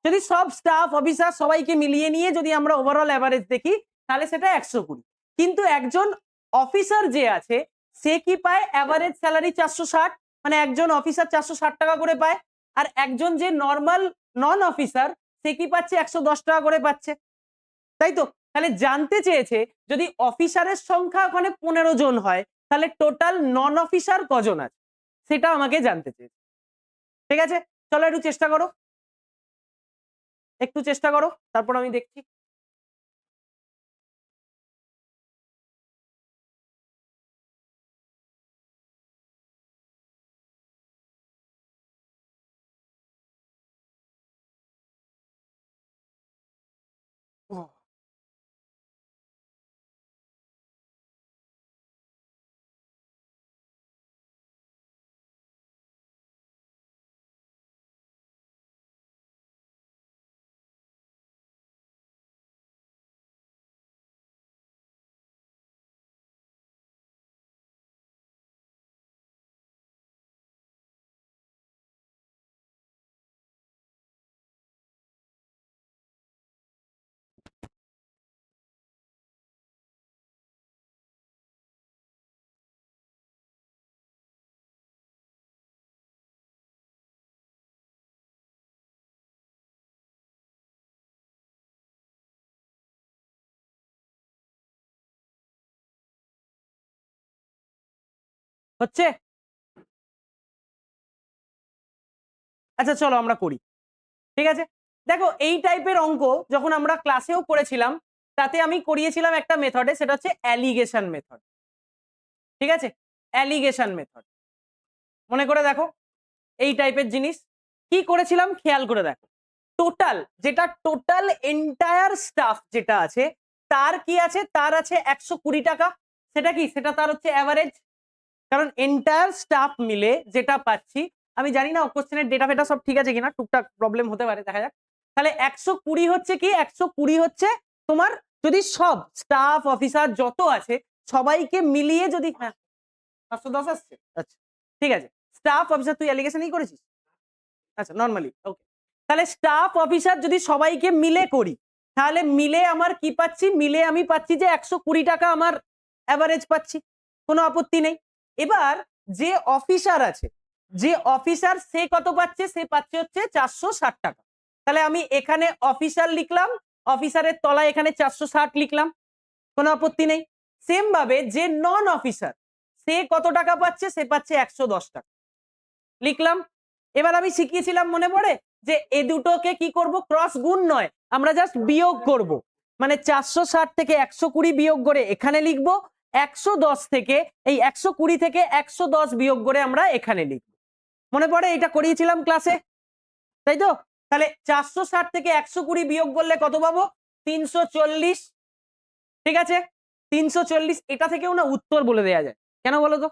যদি সব স্টাফ অফিসার সবাইকে মিলিয়ে নিয়ে যদি আমরা ওভারঅল অ্যাভারেজ দেখি তাহলে সেটা 120। কিন্তু একজন অফিসার যে আছে সে কি পায়, অ্যাভারেজ স্যালারি 460, মানে একজন অফিসার 460 টাকা করে পায়, আর একজন যে নর্মাল নন অফিসার সে কি পাচ্ছে, 110 টাকা করে পাচ্ছে, তাই তো? তাহলে জানতে চেয়েছে যদি অফিসারের সংখ্যা ওখানে 15 জন হয় তাহলে টোটাল নন অফিসার কজন আছে, সেটা আমাকে জানতে চেয়েছে। ঠিক আছে, চলো একটু চেষ্টা করো, একটু চেষ্টা করো, তারপর আমি দেখছি। হচ্ছে? আচ্ছা চলো আমরা করি, ঠিক আছে। দেখো এই টাইপের অঙ্ক যখন আমরা ক্লাসেও করেছিলাম, তাতে আমি করিয়েছিলাম একটা মেথডে, সেটা হচ্ছে অ্যালিগেশন মেথড, ঠিক আছে। অ্যালিগেশন মেথড মনে করে দেখো, এই টাইপের জিনিস কি করেছিলাম খেয়াল করে দেখো। টোটাল যেটা টোটাল এন্টায়ার স্টাফ যেটা আছে, তার কি আছে, তার আছে 120 টাকা। সেটা কি, সেটা তার হচ্ছে অ্যাভারেজ, কারণ এন্টায়ার স্টাফ মিলে যেটা পাচ্ছি, আমি জানি না কোশ্চেনের ডেটা ফেটা সব ঠিক আছে কিনা, টুকটাক প্রবলেম হতে পারে, দেখা যাক। তাহলে 120 হচ্ছে কি, 120 হচ্ছে তোমার, যদি সব স্টাফ অফিসার যত আছে সবাইকে মিলিয়ে যদি, হ্যাঁ 510 আসছে, আচ্ছা ঠিক আছে। স্টাফ অফিসার তুই অ্যালিগেশনই করেছিস, আচ্ছা নর্মালি ওকে। তাহলে স্টাফ অফিসার যদি সবাইকে মিলে করি, তাহলে মিলে আমার কি পাচ্ছি, মিলে আমি পাচ্ছি যে 120 টাকা আমার অ্যাভারেজ পাচ্ছি, কোনো আপত্তি নেই। এবার যে অফিসার আছে, যে অফিসার সে কত পাচ্ছে, সে পাচ্ছে হচ্ছে 460 টাকা। তাহলে আমি এখানে অফিসার লিখলাম, অফিসারের তলায় এখানে 460 লিখলাম, কোনো আপত্তি নেই। সেম ভাবে যে নন অফিসার, সে কত টাকা পাচ্ছে, সে পাচ্ছে 110 টাকা, লিখলাম। এবার আমি শিখিয়েছিলাম মনে পড়ে, যে এ দুটোকে কি করব, ক্রস গুণ নয়, আমরা জাস্ট বিয়োগ করব। মানে 460 থেকে 120 বিয়োগ করে এখানে লিখবো, 110 থেকে এই 120 থেকে 110 বিয়োগ করে আমরা এখানে লিখবো। মনে পড়ে এটা করিয়েছিলাম ক্লাসে, তাই তো? তাহলে 460 থেকে 120 বিয়োগ করলে কত পাবো, 340, ঠিক আছে। 340, এটা থেকেও না উত্তর বলে দেওয়া যায়, কেন বলো তো?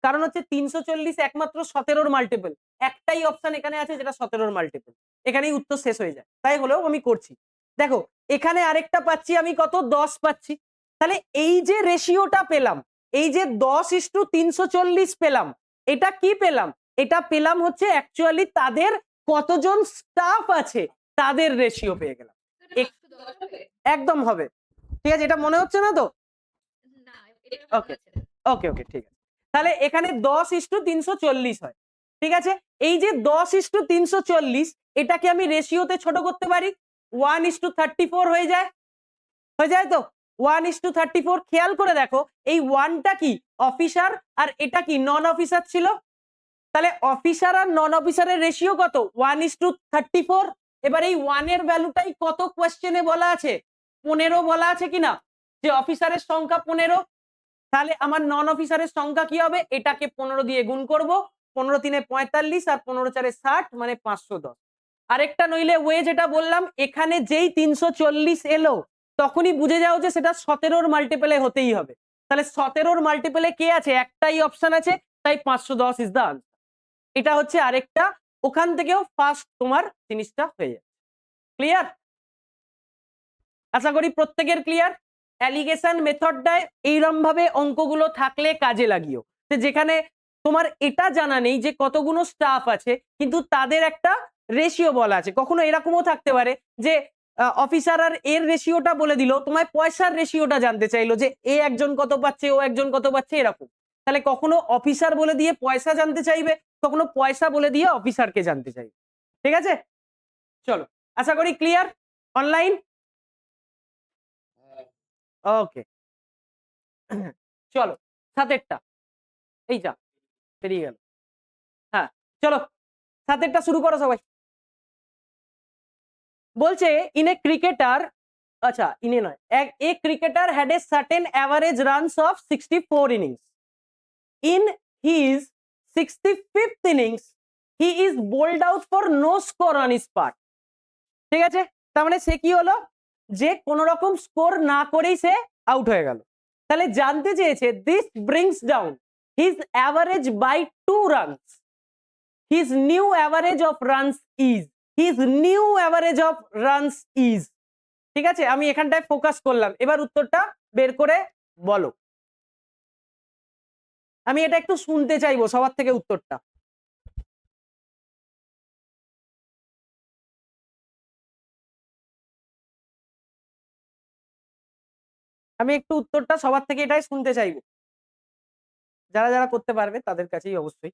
কারণ হচ্ছে 340 একমাত্র 17-র মাল্টিপল, একটাই অপশন এখানে আছে যেটা 17-র মাল্টিপল, এখানেই উত্তর শেষ হয়ে যায়। তাই হলেও আমি করছি, দেখো এখানে আরেকটা পাচ্ছি আমি কত, 10 পাচ্ছি। তাহলে এই যে রেশিওটা পেলাম, এই যে 10:340 পেলাম, এটা কি পেলাম, এটা পেলাম হচ্ছে অ্যাকচুয়ালি তাদের কতজন স্টাফ আছে তাদের রেশিও পেয়ে গেলাম। একদম হবে, ঠিক আছে, এটা মনে হচ্ছে না তো? ওকে ওকে ওকে ঠিক আছে। তাহলে এখানে 10:340 হয়, ঠিক আছে। এই যে 10:340, এটাকে আমি রেশিওতে ছোট করতে পারি, 1:34 হয়ে যায়, হয়ে যায় তো, 1:34। খেয়াল করে দেখো এই ওয়ানটা কি অফিসার, আর এটা কি নন অফিসার ছিল, তাহলে অফিসার আর নন অফিসারের রেশিও কত, 1:34। এবার এই ওয়ানের ভ্যালুটাই কত কোয়েশ্চেনে বলা আছে, 15 বলা আছে কিনা, যে অফিসারের সংখ্যা 15। তাহলে আমার নন অফিসারের সংখ্যা কি হবে, এটাকে 15 দিয়ে গুণ করব, 15 × 3 = 45 আর 15 × 4 = 60, মানে 510। আরেকটা নইলে ওয়ে যেটা বললাম, এখানে যেই 340 এলো তখনই বুঝে যাও যে সেটা 17-র মাল্টিপলে হতেই হবে। তাহলে 17-র মাল্টিপলে কে আছে, একটাই অপশন আছে, তাই 510 ইজ দা আনসার। এটা হচ্ছে আরেকটা, ওখান থেকেও ফার্স্ট তোমার জিনিসটা হয়ে যাচ্ছে। ক্লিয়ার? আশা করি প্রত্যেকের ক্লিয়ার। অ্যালিগেশন মেথডটায় এইরকম ভাবে অঙ্কগুলো থাকলে কাজে লাগিও, যেখানে তোমার এটা জানা নেই যে কতগুলো স্টাফ আছে, কিন্তু তাদের একটা রেশিও বলা আছে। কখনো এরকমও থাকতে পারে যে অফিসার আর এর রেশিওটা বলে দিল, তোমায় পয়সার রেশিওটা জানতে চাইলো, যে এ একজন কত পাচ্ছে, ও একজন কত পাচ্ছে, এরকম। তাহলে কখনো অফিসার বলে দিয়ে পয়সা জানতে চাইবে, কখনো পয়সা বলে দিয়ে অফিসারকে জানতে চাইবে, ঠিক আছে। চলো, আশা করি ক্লিয়ার। অনলাইন ওকে। চলো 7-এরটা, এই যা পেরিয়ে গেল। হ্যাঁ চলো 7-এরটা শুরু করো সবাই। বলছে ইন এ ক্রিকেটার, আচ্ছা ইনে নয়, a cricketer had a certain average runs of 64 innings. In his 65th innings he is bowled out for no score on his part. ঠিক আছে, তার মানে সে কি হলো, যে কোন রকম স্কোর না করেই সে আউট হয়ে গেল। তাহলে জানতে চেয়েছে this brings down his average by 2 runs, his new average of runs is, his new average of runs is. ঠিক আছে, আমি এখানটায় ফোকাস করলাম, এবার উত্তরটা বের করে বলো। আমি এটা একটু শুনতে চাইবো সবার থেকে উত্তরটা। আমি একটু উত্তরটা সবার থেকে এটাই শুনতে চাইবো, যারা যারা করতে পারবে তাদের কাছেই অবশ্যই।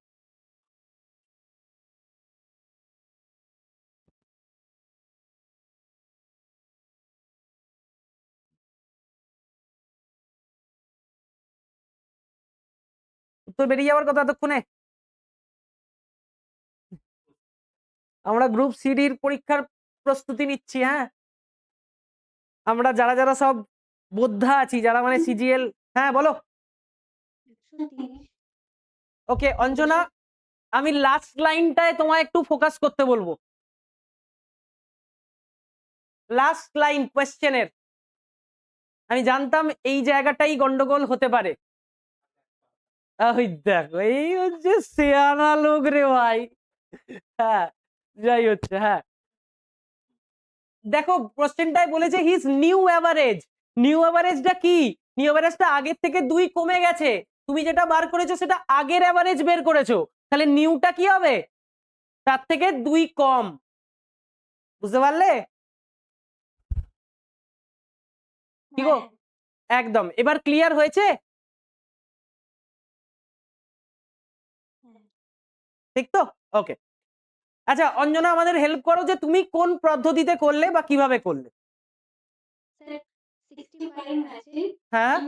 উত্তর বেরিয়ে যাওয়ার কথা এতক্ষণে। আমরা গ্রুপ সিডির পরীক্ষার প্রস্তুতি নিচ্ছি। হ্যাঁ, আমরা যারা যারা সব বোদ্ধা আছি, যারা মানে সিজিএল। হ্যাঁ বলো। ওকে অঞ্জনা, আমি লাস্ট লাইনটায় তোমায় একটু ফোকাস করতে বলবো। লাস্ট লাইন কোয়েশ্চেনের আমি জানতাম এই জায়গাটাই গন্ডগোল হতে পারে। ওই দেখো, এই হচ্ছে সিয়ানা লোক রে ভাই। হ্যাঁ, যাই হচ্ছে। হ্যাঁ, দেখো কোশ্চেনটাই বলেছে হিজ নিউ অ্যাভারেজ। নিউ অ্যাভারেজটা কি? নিউ অ্যাভারেজটা আগের থেকে 2 কমে গেছে। তুমি যেটা বার করেছো সেটা আগের অ্যাভারেজ বের করেছো, তাহলে নিউটা কি হবে? তার থেকে 2 কম। বুঝতে পারলে? কি গো, একদম। এবার ক্লিয়ার হয়েছে? ঠিক তো? ওকে। আচ্ছা অঞ্জনা, আমাদের হেল্প করো যে তুমি কোন পদ্ধতিতে করলে বা কিভাবে করলে। হ্যাঁ,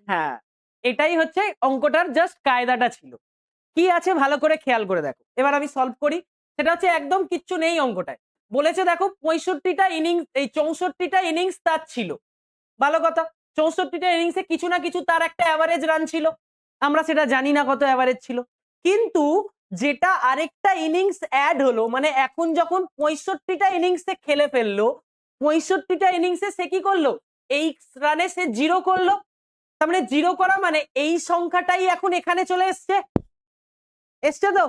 হ্যাঁ, এটাই হচ্ছে অঙ্কটার জাস্ট কায়দাটা ছিল। কি আছে ভালো করে খেয়াল করে দেখো। এবার আমি সলভ করি। সেটা হচ্ছে একদম কিচ্ছু নেই অঙ্কটায়। বলেছে দেখো 65টা ইনিংস, এই 64টা ইনিংস তার ছিল। ভালো কথা। 64টা ইনিংসে কিছু না কিছু তার একটা অ্যাভারেজ রান ছিল। আমরা সেটা জানি না কত অ্যাভারেজ ছিল। কিন্তু যেটা আরেকটা ইনিংস অ্যাড হলো, মানে এখন যখন 65টা ইনিংসে খেলে ফেললো, 65টা ইনিংসে সে কি করলো? এই রানে সে 0 করলো। তার মানে 0 করা মানে এই সংখ্যাটাই এখন এখানে চলে এসছে। এসছে তো?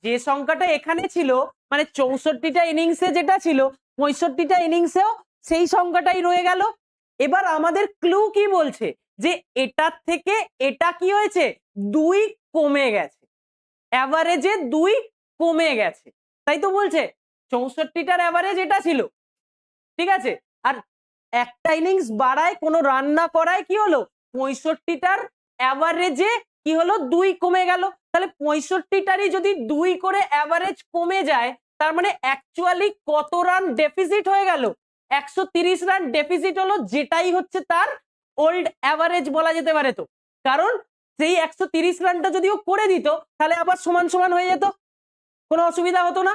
যে সংখ্যাটা এখানে ছিল, মানে 64টা ইনিংসে যেটা ছিল, 65টা ইনিংসেও সেই সংখ্যাটাই রয়ে গেল। এবার আমাদের ক্লু কি বলছে? যে এটার থেকে এটা কি হয়েছে? 2 কমে গেছে। অ্যাভারেজে 2 কমে গেছে। তাই তো বলছে 64টার অ্যাভারেজ এটা ছিল। ঠিক আছে? আর একটা ইনিংস বাড়ায় কোনো রান না করায় কি হলো? 65টার অ্যাভারেজে কি হলো? 2 কমে গেল। তাহলে 65টারই যদি 2 করে অ্যাভারেজ কমে যায়, তার মানে অ্যাকচুয়ালি কত রান ডেফিসিট হয়ে গেল? 130 রান ডেফিসিট হলো, যেটাই হচ্ছে তার ওল্ড অ্যাভারেজ বলা যেতে পারে। তো কারণ সেই 130 রানটা যদিও করে দিত, তাহলে আবার সমান সমান হয়ে যেত, কোনো অসুবিধা হতো না।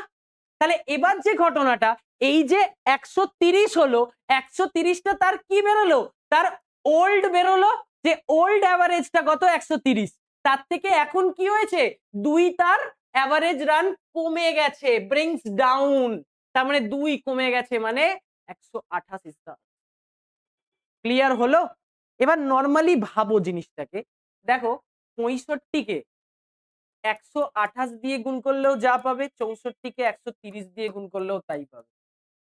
তাহলে এবার যে ঘটনাটা, এই যে 130 হলো, 130টা তার কি বেরোলো? তার ওল্ড বেরোলো। যে ওল্ড অ্যাভারেজটা কত? 130। তার থেকে এখন কি হয়েছে? 2 তার অ্যাভারেজ রান কমে গেছে, ব্রিংস ডাউন। তার মানে 2 কমে গেছে, মানে 188। ক্লিয়ার হলো? এবার নর্মালি ভাবো জিনিসটাকে। দেখো 65কে 128 দিয়ে গুণ করলেও যা পাবে, 64কে 130 দিয়ে গুণ করলেও তাই পাবে।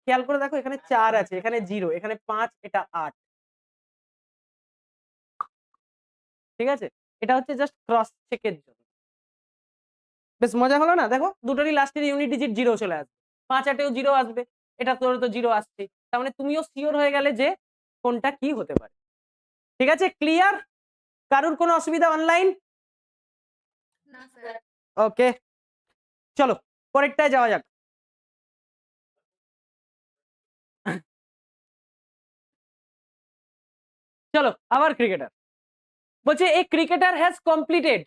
খেয়াল করে দেখো, এখানে 4 আছে, এখানে 0, এখানে 5, এটা 8। ঠিক আছে? এটা হচ্ছে জাস্ট ক্রস চেকের জন্য। বেশ মজা হলো না? দেখো দুটোরই লাস্টের ইউনিট ডিজিট 0 চলে আসবে। 5 8এও 0 আসবে। এটা তোর তো 0 আসছে। তার মানে তুমিও সিওর হয়ে গেলে যে কোনটা কি হতে পারে। ঠিক আছে? ক্লিয়ার? কারুর কোনো অসুবিধা অনলাইন? না স্যার। ওকে, চলো পরেরটায় যাওয়া যাক। চলো আবার ক্রিকেটার। বলছে এ cricketer has completed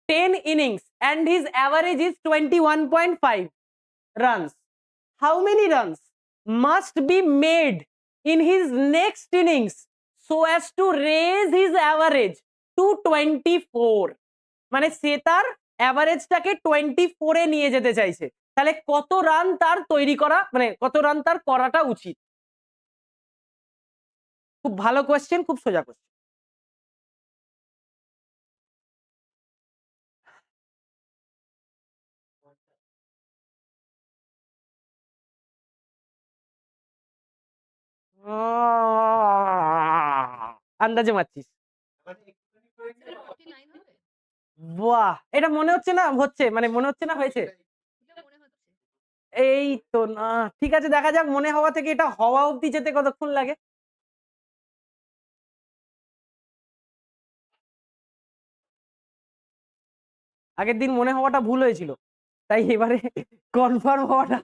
10 innings and his average is 21.5 runs. How many runs must be made in his next innings so as to raise his average to 24? মানে সে তার অ্যাভারেজটাকে 24 এ নিয়ে যেতে চাইছে। তাহলে কত রান তার তৈরি করা, মানে কত রান তার করাটা উচিত? খুব ভালো কোয়েশ্চেন, খুব সোজা কোয়েশ্চেন। আন্দাজে মারছিস? স্যার 49 হবে? বাহ, এটা মনে হচ্ছে না হচ্ছে, মানে মনে হচ্ছে না হয়েছে। এটা মনে হচ্ছে। এই তো না। ঠিক আছে, দেখা যাক মনে হওয়া থেকে এটা হওয়া অবধি যেতে কতক্ষণ লাগে। আগের দিন মনে হওয়াটা ভুল হয়েছিল, তাই এবারে কনফার্ম হওয়াটা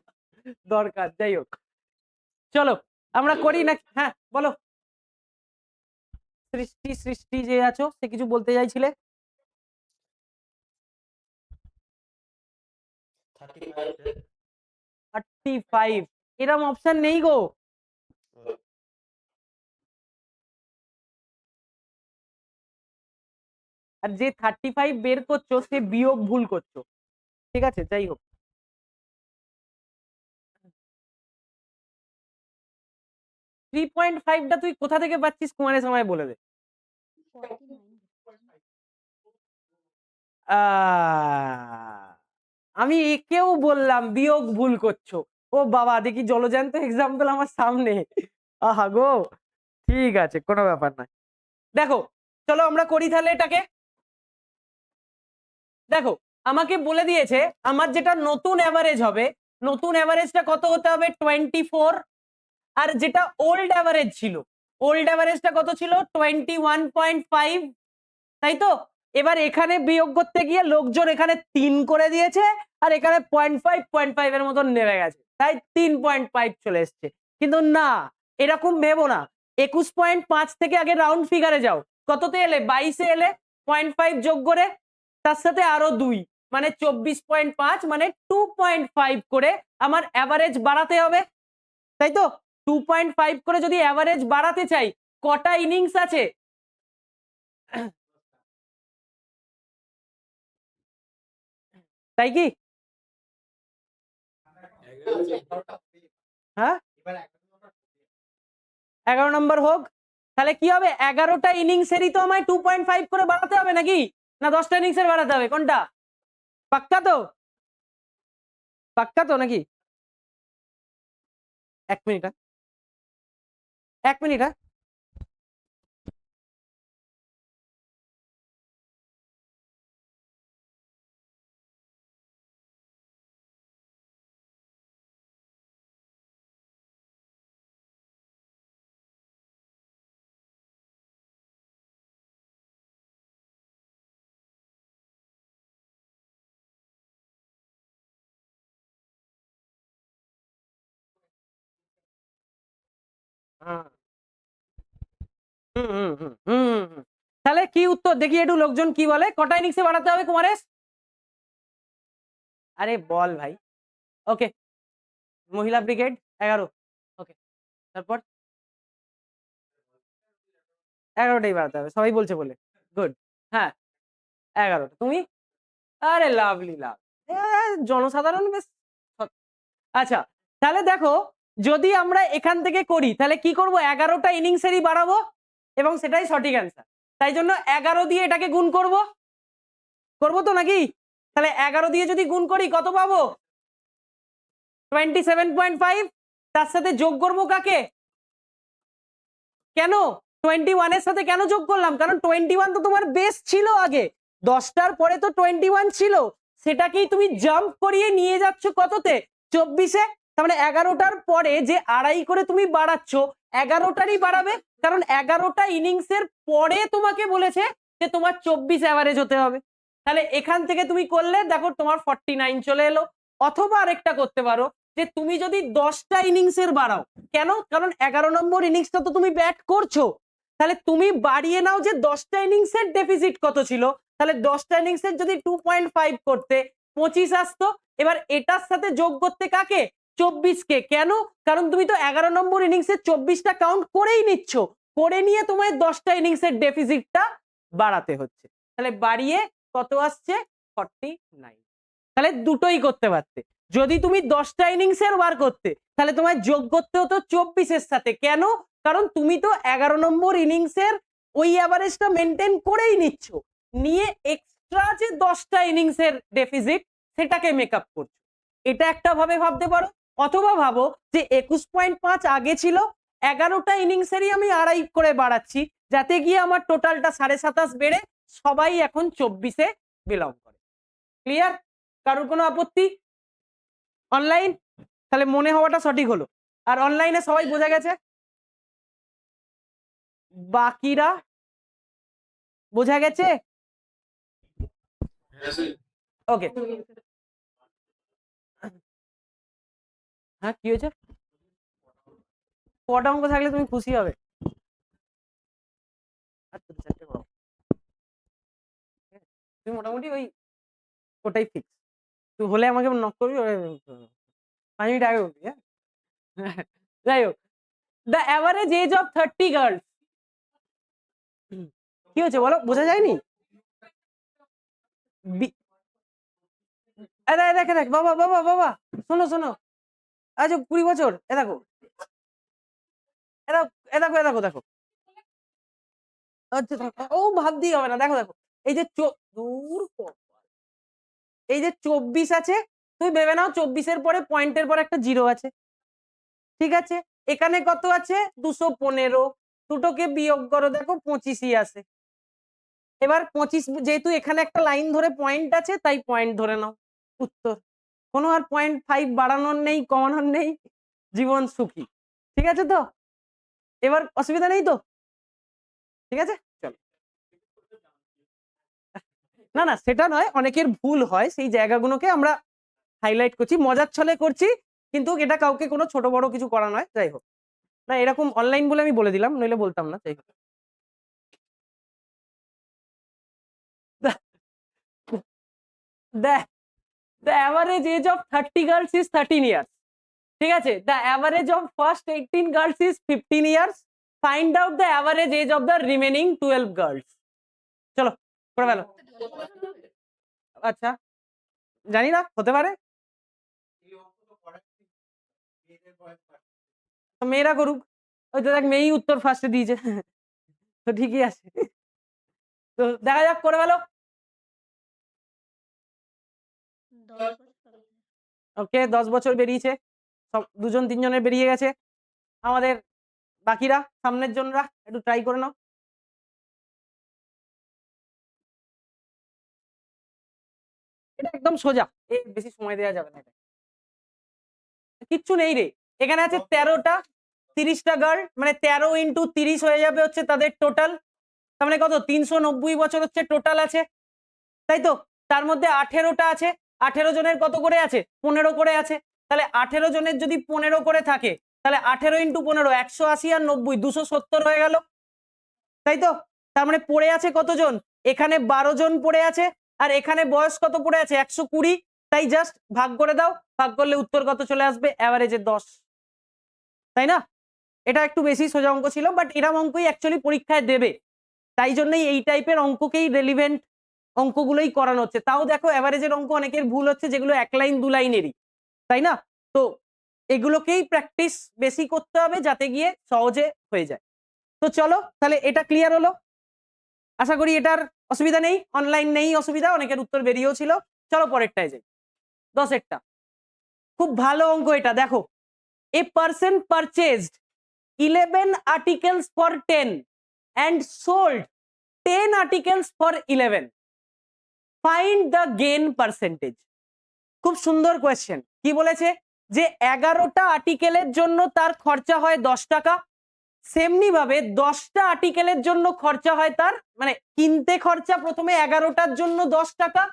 দরকার। যাই হোক, চলো আমরা করি না। হ্যাঁ বলো। সৃষ্টি সৃষ্টি যে আছো সে কিছু বলতে চাইছিলে? 35 এরকম অপশন নেই গো। আর যে 35 বের করছো সে বিয়োগ ভুল করছো। ঠিক আছে, যাই হোক। 3.5টা তুই কোথা থেকে পাচ্ছিস কুমারের সময় বলে দে। 49 আমি একেও বললাম বিয়োগ ভুল করছো। ও বাবা, দেখি জলজ্যান্ত এক্সাম্পল আমার সামনে। আহা গো, ঠিক আছে, কোনো ব্যাপার নয়। দেখো, চলো আমরা করি তাহলে এটাকে। দেখো, আমাকে বলে দিয়েছে আমার যেটা নতুন অ্যাভারেজ হবে, নতুন অ্যাভারেজটা কত হতে হবে? 24। আর যেটা ওল্ড অ্যাভারেজ ছিল, ওল্ড অ্যাভারেজটা কত ছিল? 21.5, তাই তো? এবার এখানে বিয়োগ করতে গিয়ে লোকজন এখানে 3 করে দিয়েছে, আর এখানে 0.5 এর মতন নেমে গেছে, তাই 3.5 চলে এসছে। কিন্তু না, এরকম ভেবো না। 21.5 থেকে আগে রাউন্ড ফিগারে যাও। কততে এলে? 22-এ এলে, 0.5 যোগ করে তার সাথে আরো 2, মানে 24.5, মানে 2.5 করে আমার অ্যাভারেজ বাড়াতে হবে, তাই তো? 2.5 করে যদি অ্যাভারেজ বাড়াতে চাই, কটা ইনিংস আছে? তাই কি? হ্যাঁ, 11 নম্বর হোক। তাহলে কি হবে? 11টা ইনিংসেরই তো আমায় 2.5 করে বাড়াতে হবে নাকি? না 10টা ইনিংসের বাড়াতে হবে? কোনটা? পাক্কা তো? পাক্কা তো নাকি? এক মিনিট, এক মিনিট। তাহলে কি উত্তর দেখি একটু, লোকজন কি বলে? কটা ইনিংসে বাড়াতে হবে কুমারেশ? আরে বল ভাই। ওকে, মহিলা ব্রিগেড 11। ওকে, তারপর 11টাই বাড়াতে হবে সবাই বলছে বলে। গুড। হ্যাঁ, 11টা। তুমি? আরে লাভলি, লাভ। জনসাধারণ বেশ আচ্ছা, তাহলে দেখো, যদি আমরা এখান থেকে করি তাহলে কি করব? 11টা ইনিংসেরই বাড়াবো এবং সেটাই সঠিক অ্যান্সার। তাই জন্য 11 দিয়ে এটাকে গুণ করব। করবো তো নাকি? তাহলে 11 দিয়ে যদি গুণ করি কত পাবো? 27.5। তার সাথে যোগ করবো কাকে? কেন 21 এর সাথে কেন যোগ করলাম? কারণ 21 তো তোমার বেস ছিল আগে, 10টার পরে তো 21 ছিল, সেটাকেই তুমি জাম্প করিয়ে নিয়ে যাচ্ছ কততে? 24-এ। তার মানে 11টার পরে যে আড়াই করে তুমি বাড়াচ্ছ, 11টারই বাড়াবে, কারণ 11টা ইনিংসের পরে তোমাকে বলেছে যে তোমার 24 অ্যাভারেজ হতে হবে। তাহলে এখান থেকে তুমি করলে দেখো তোমার 49 চলে এলো। অথবা আরেকটা করতে পারো, যে তুমি যদি 10টা ইনিংসের বাড়াও। কেন? কারণ 11 নম্বর ইনিংসটা তো তুমি ব্যাট করছো, তাহলে তুমি বাড়িয়ে নাও যে 10টা ইনিংসের ডেফিসিট কত ছিল। তাহলে 10টা ইনিংসের যদি 2.5 করতে 25 আসতো, এবার এটার সাথে যোগ করতে কাকে? 24-কে। কেন? কারণ তুমি তো 11 নম্বর ইনিংসের 24টা কাউন্ট করেই নিচ্ছ, করে নিয়ে তোমায় 10টা ইনিংসের ডেফিসিটটা বাড়াতে হচ্ছে। তাহলে বাড়িয়ে কত আসছে? 49। তাহলে দুটোই করতে পারতে। যদি তুমি 10টা ইনিংসের বার করতে তাহলে তোমায় যোগ করতে হতো 24-এর সাথে। কেন? কারণ তুমি তো 11 নম্বর ইনিংসের ওই অ্যাভারেজটা মেনটেন করেই নিচ্ছ, নিয়ে এক্সট্রা যে 10টা ইনিংসের ডেফিসিট সেটাকে মেকআপ করছো। এটা একটা ভাবে ভাবতে পারো। অথবা ভাবো যে 21.5 আগে ছিল, 11টা ইনিংসেরই আমি আড়াই করে বাড়াচ্ছি, যাতে গিয়ে আমার টোটালটা 27.5 বেড়ে সবাই এখন 24-এ বিলং করে। ক্লিয়ার? কারোর কোনো আপত্তি? অনলাইন? তাহলে মনে হওয়াটা সঠিক হলো। আর অনলাইনে সবাই বোঝা গেছে? বাকিরা বোঝা গেছে? ওকে। হ্যাঁ, কি হয়েছে? কটা অঙ্ক থাকলে তুমি খুশি হবে? আচ্ছা 4টে করো। তুই মোটামুটি ওই ওটাই ফিক্স। তুই হলে আমাকে নক করবি 5 মিনিট আগে বলবি, হ্যাঁ? যাই হোক, the average age of 30 girls. কি হয়েছে বলো, বোঝা যায়নি? দেখে দেখ বাবা বাবা বাবা, শোনো শোনো, আচ্ছা 20 বছর, এ দেখো, এ দেখো এ দেখো দেখো, আচ্ছা ও ভাব দিয়ে হবে না, দেখো দেখো, এই যে দূর এই যে 24 আছে, তুমি ভেবে নাও 24-এর পরে পয়েন্টের পর একটা জিরো আছে, ঠিক আছে? এখানে কত আছে? 215, দুটোকে বিয়োগ করো, দেখো 25ই আছে। এবার 25, যেহেতু এখানে একটা লাইন ধরে পয়েন্ট আছে তাই পয়েন্ট ধরে নাও উত্তর। কোনো আর 0.5 বাড়ানোর নেই, কমানোর নেই, জীবন সুখী। ঠিক আছে তো? এবার অসুবিধা নেই তো? ঠিক আছে, চলো। না না সেটা নয়, অনেকের ভুল হয়, সেই জায়গাগুলোকে আমরা হাইলাইট করছি, মজার ছলে করছি, কিন্তু এটা কাউকে কোনো ছোট বড় কিছু করা নয়। যাই হোক, না এরকম অনলাইন বলে আমি বলে দিলাম, নইলে বলতাম না। যাই হোক, the the average age of 30 girls is 13 years. ঠিক আছে, the average of first 18 girls is 15 years. Find out the average age of the remaining 12 girls. চলো করে ফেলো। 10 বছর হবে? আচ্ছা, জানি না, হতে পারে। তো মেয়েরা করুক, ওই তো দেখ মেয়েই উত্তর ফার্স্টে দিয়েছে। তো ঠিকই আছে, তো দেখা যাক, করে ফেলো। 10 বছর হবে। ওকে, 10 বছর বেরিয়েছে, সব 2-3 জনের বেরিয়ে গেছে। আমাদের বাকিরা, সামনের জনরা একটু ট্রাই করে নাও। এটা একদম সোজা, এই বেশি সময় দেওয়া যাবে না, এটা কিচ্ছু নেই রে। এখানে আছে 13টা, 30টা গার্ল, মানে 13 ইন্টু 30 হয়ে যাবে হচ্ছে তাদের টোটাল, তার মানে কত, 390 বছর হচ্ছে টোটাল আছে, তাই তো? তার মধ্যে 18টা আছে, 18 জনের কত করে আছে? 15 করে আছে। তাহলে 18 জনের যদি 15 করে থাকে, তাহলে 18 ইন্টু 15, 180 আর 90, 270 হয়ে গেল, তাই তো? তার মানে পড়ে আছে কতজন? এখানে 12 জন পড়ে আছে, আর এখানে বয়স কত পড়ে আছে? 120। তাই জাস্ট ভাগ করে দাও, ভাগ করলে উত্তর কত চলে আসবে? অ্যাভারেজে 10, তাই না? এটা একটু বেশি সোজা অঙ্ক ছিল, বাট এরম অঙ্কই অ্যাকচুয়ালি পরীক্ষায় দেবে, তাই জন্যই এই টাইপের অঙ্ককেই রেলিভেন্ট অঙ্কগুলোই করানো হচ্ছে। তাও দেখো অ্যাভারেজের অঙ্ক অনেকের ভুল হচ্ছে, যেগুলো 1 লাইন 2 লাইনেরই, তাই না? তো এগুলোকেই প্র্যাকটিস বেশি করতে হবে, যাতে গিয়ে সহজে হয়ে যায়। তো চলো তাহলে, এটা ক্লিয়ার হলো, আশা করি এটার অসুবিধা নেই, অনলাইন নেই অসুবিধা, অনেকের উত্তর বেরিয়েও ছিল। চলো পরেরটায় যাই, 10-এরটা। খুব ভালো অঙ্ক এটা, দেখো, a person purchased 11 articles for 10 and sold 10 articles for 11. Find the gain percentage. খুব সুন্দর কোয়েশ্চেন। কি বলেছে? যে 11টা আর্টিকেলের জন্য তার খরচা হয় 10 টাকা, সেমনি ভাবে 10টা আর্টিকেলের জন্য খরচা হয় তার, মানে কিনতে খরচা প্রথমে 11টার জন্য 10 টাকা,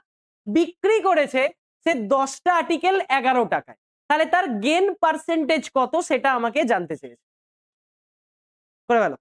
বিক্রি করেছে সে 10টা আর্টিকেল 11 টাকায়, তাহলে তার গেন পার্সেন্টেজ কত সেটা আমাকে জানতে চেয়েছে। করে গেল।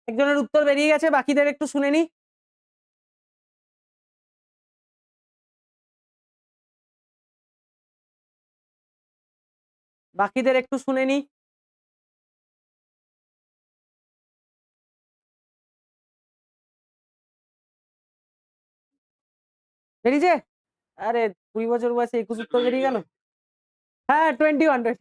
একজনের উত্তর বেরিয়ে গেছে, বাকিদের একটু শুনে নি। বাকিদের একটু শুনে নি। বেরিয়েছে? আরে 20 বছর বয়সে 21 উত্তর বেরিয়ে গেল। হ্যাঁ 21।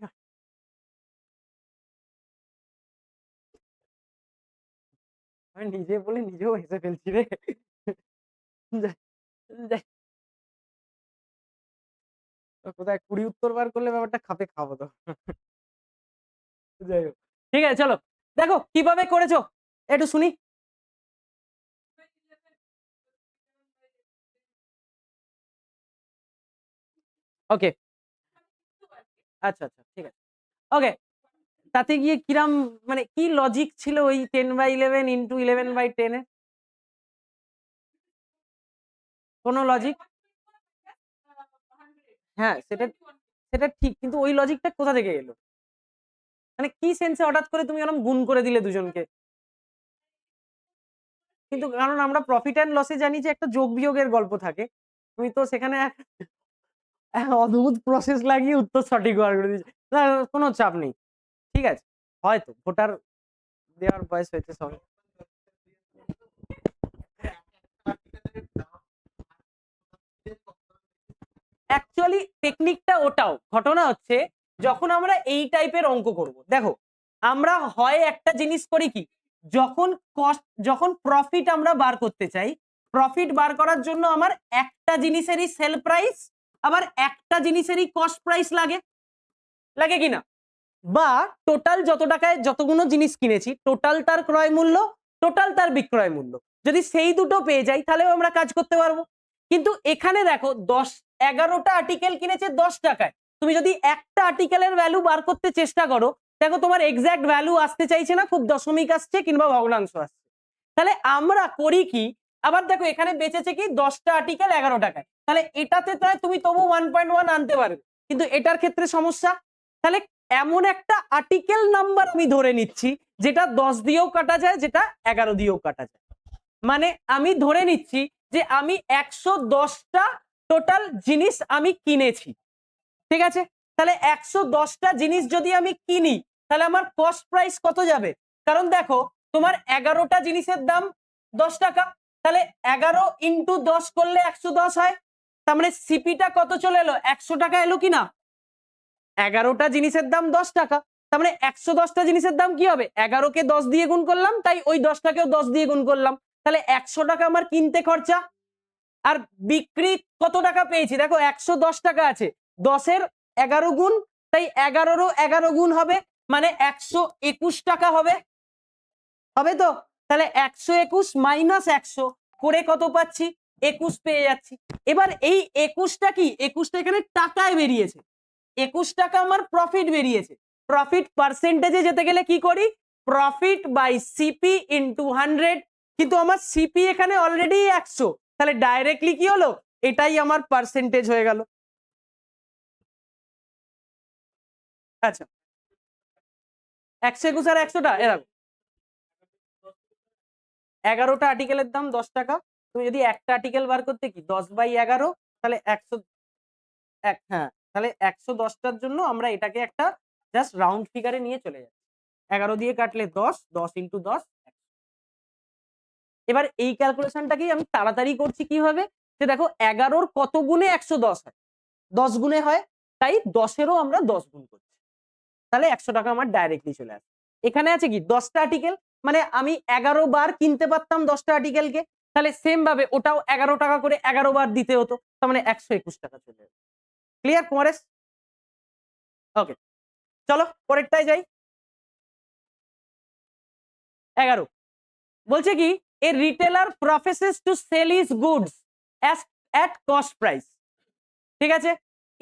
আমি নিজে বলে নিজেও হেসে ফেলছি রে। যাই- যাই। কোথায় 20 উত্তর বার করলে ব্যাপারটা খাপে খাবো তো। যাই হোক, ঠিক আছে, চলো দেখো কিভাবে করেছো একটু শুনি। ওকে, আচ্ছা আচ্ছা, ঠিক আছে, ওকে। তাতে গিয়ে কিরাম, মানে কি লজিক ছিল ওই 10/11 ইন্টু 11/10 এ? কোনো লজিক? হ্যাঁ, সেটা সেটা ঠিক, কিন্তু ওই লজিকটা কোথা থেকে এলো? মানে কি সেন্সে হঠাৎ করে তুমি এরকম গুণ করে দিলে দুজনকে? কিন্তু কারণ আমরা প্রফিট এন্ড লসে জানি যে একটা যোগ বিয়োগের গল্প থাকে, তুমি তো সেখানে অদ্ভুত প্রসেস লাগিয়ে উত্তর সঠিক বার করে দিয়েছো। না, কোনো চাপ নেই, ঠিক আছে, হয়তো ভোটার দেওয়ার বয়স হয়েছে সবে। অ্যাকচুয়ালি টেকনিকটা ওটাও, ঘটনা হচ্ছে যখন আমরা এই টাইপের অঙ্ক করব, দেখো আমরা হয় একটা জিনিস করি কি, যখন কস্ট, যখন প্রফিট আমরা বার করতে চাই, প্রফিট বার করার জন্য আমার একটা জিনিসেরই সেল প্রাইস আবার একটা জিনিসেরই কস্ট প্রাইস লাগে, লাগে কিনা, বা টোটাল যত টাকায় যতগুলো জিনিস কিনেছি টোটাল তার ক্রয় মূল্য, টোটাল তার বিক্রয় মূল্য, যদি সেই দুটো পেয়ে যাই তাহলেও আমরা কাজ করতে পারবো। কিন্তু এখানে দেখো 11টা আর্টিকেল কিনেছে 10 টাকায়, তুমি যদি একটা আর্টিকেলের ভ্যালু বার করতে চেষ্টা করো, দেখো তোমার এক্সাক্ট ভ্যালু আসতে চাইছে না, খুব দশমিক আসছে কিংবা ভগ্নাংশ আসছে। তাহলে আমরা করি কি, আবার দেখো এখানে বেঁচেছে কি 10টা আর্টিকেল 11 টাকায়, তাহলে এটাতে তুমি তবু 1.1 আনতে পারবে, কিন্তু এটার ক্ষেত্রে সমস্যা। তাহলে এমন একটা আর্টিকেল নাম্বার আমি ধরে নিচ্ছি যেটা 10 দিয়েও কাটা যায়, যেটা 11 দিয়েও কাটা যায়, মানে আমি ধরে নিচ্ছি যে আমি 110টা টোটাল জিনিস আমি কিনেছি, ঠিক আছে। তাহলে 110টা জিনিস যদি আমি কিনি তাহলে আমার কস্ট প্রাইস কত যাবে, কারণ দেখো তোমার 11টা জিনিসের দাম 10 টাকা, তাহলে 11 ইন্টু 10 করলে 110 হয়, তার মানে সিপিটা কত চলে এলো, 100 টাকা এলো কিনা। 11টা জিনিসের দাম 10 টাকা, তার মানে 110টা জিনিসের দাম কি হবে, 11কে 10 দিয়ে গুণ করলাম, তাই ওই 10টাকেও 10 দিয়ে গুণ করলাম, তাহলে 100 টাকা আমার কিনতে খরচা। আর বিক্রি কত টাকা পেয়েছি, দেখো 110 টাকা আছে, 10-এর 11 গুণ, তাই 11-রও 11 গুণ হবে, মানে 121 টাকা হবে, হবে তো। তাহলে 121 মাইনাস 100 করে কত পাচ্ছি, 21 পেয়ে যাচ্ছি। এবার এই 21টা কি, 21টা এখানে টাকায় বেরিয়েছে, 21 টাকা আমার প্রফিট বেরিয়েছে, প্রফিট পার্সেন্টেজে যেতে গেলে কি করি, প্রফিট বাই সিপি ইন্টু 100, কিন্তু আমার সিপি এখানে অলরেডি 100, তাহলে ডাইরেক্টলি কি হলো, এটাই আমার পার্সেন্টেজ হয়ে গেল। আচ্ছা, 121 আর 100টা এরকম, 11টা আর্টিকেলের দাম 10 টাকা, তুমি যদি একটা আর্টিকেল বার করতে কি 10/11, তাহলে 100, হ্যাঁ, তাহলে 110টার জন্য আমরা এটাকে একটা জাস্ট রাউন্ড ফিগারে নিয়ে চলে যাচ্ছি, 11 দিয়ে কাটলে 10, 10 ইন্টু 10। এবার এই ক্যালকুলেশনটাকেই আমি তাড়াতাড়ি করছি কিভাবে, যে দেখো 11-র কত গুণে 110 হয়, 10 গুণে হয়, তাই 10-এরও আমরা 10 গুণ করছি, তাহলে 100 টাকা আমার ডাইরেক্টলি চলে আসে। এখানে আছে কি 10টা আর্টিকেল, মানে আমি 11 বার কিনতে পারতাম 10টা আর্টিকেলকে, তাহলে সেম ভাবে ওটাও 11 টাকা করে 11 বার দিতে হতো, তার মানে 121 টাকা চলে আসে। ক্লিয়ার কুমারেশ? ওকে, চলো পরেরটায় যাই। 11 বলছে কি, a retailer professes to sell his goods at cost price, ঠিক আছে,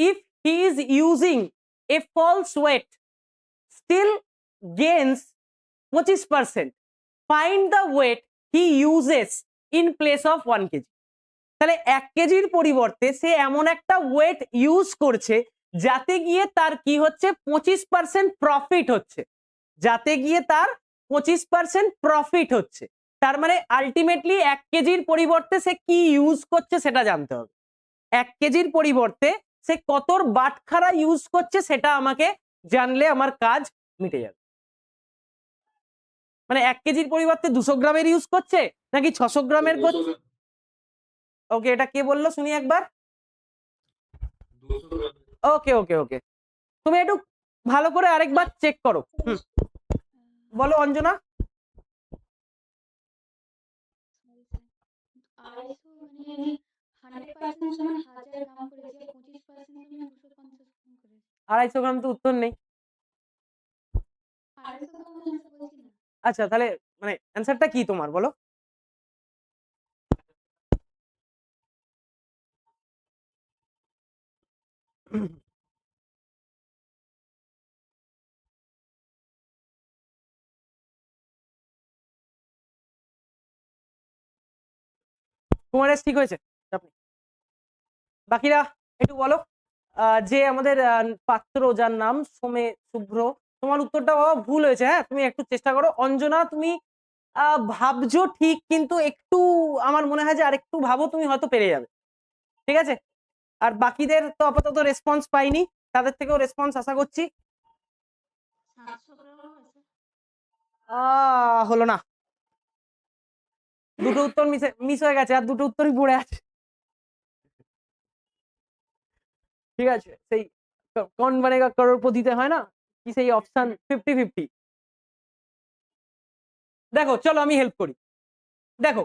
if he is using a false weight still gains 25%, find the weight he uses in place of 1 KG. তাহলে 1 কেজির পরিবর্তে সে এমন একটা ওয়েট ইউজ করছে যাতে গিয়ে তার কি হচ্ছে 25% প্রফিট হচ্ছে, যাতে গিয়ে তার 25% প্রফিট হচ্ছে, তার মানে আলটিমেটলি 1 কেজির পরিবর্তে সে কি ইউজ করছে সেটা জানতে হবে, 1 কেজির পরিবর্তে সে কতর বাটখারা ইউজ করছে সেটা আমাকে জানলে আমার কাজ মিটে যাবে। মানে 1 কেজির পরিবর্তে 200 গ্রামের ইউজ করছে নাকি 600 গ্রামের করছে। ওকে, এটা কে বললো শুনি একবার। ওকে ওকে ওকে, তুমি একটু ভালো করে আরেকবার চেক করো। বলো অঞ্জনা। আড়াইশো মানে 100% সমান 1000 গ্রাম করেছে, 25% সমান 250 গ্রাম করেছে। 250 গ্রাম তো উত্তর নেই। আড়াইশো তো আমি answer বলছি না। আচ্ছা তাহলে মানে অ্যান্সারটা কি তোমার বলো? কুমারেশ ঠিক হয়েছে, চাপ নেই। বাকিরা একটু বলো। যে আমাদের পাত্র যার নাম শুভ্র, তোমার উত্তরটা বাবা ভুল হয়েছে। হ্যাঁ, তুমি একটু চেষ্টা করো। অঞ্জনা তুমি ভাবছো ঠিক, কিন্তু একটু আমার মনে হয় যে আরেকটু ভাবো, তুমি হয়তো পেরে যাবে। ঠিক আছে, আর বাকিদের তো আপাতত রেসপন্স পাইনি, তাদের থেকেও রেসপন্স আশা করছি। 700 গ্রাম হয়েছে। হলো না, দুটো উত্তর মিস হয়ে গেছে, আর দুটো উত্তরই পড়ে আছে। ঠিক আছে, সেই কौन बनेगा करोड़पति হয় না কি, সেই অপশন 50-50। দেখো চলো আমি হেল্প করি। দেখো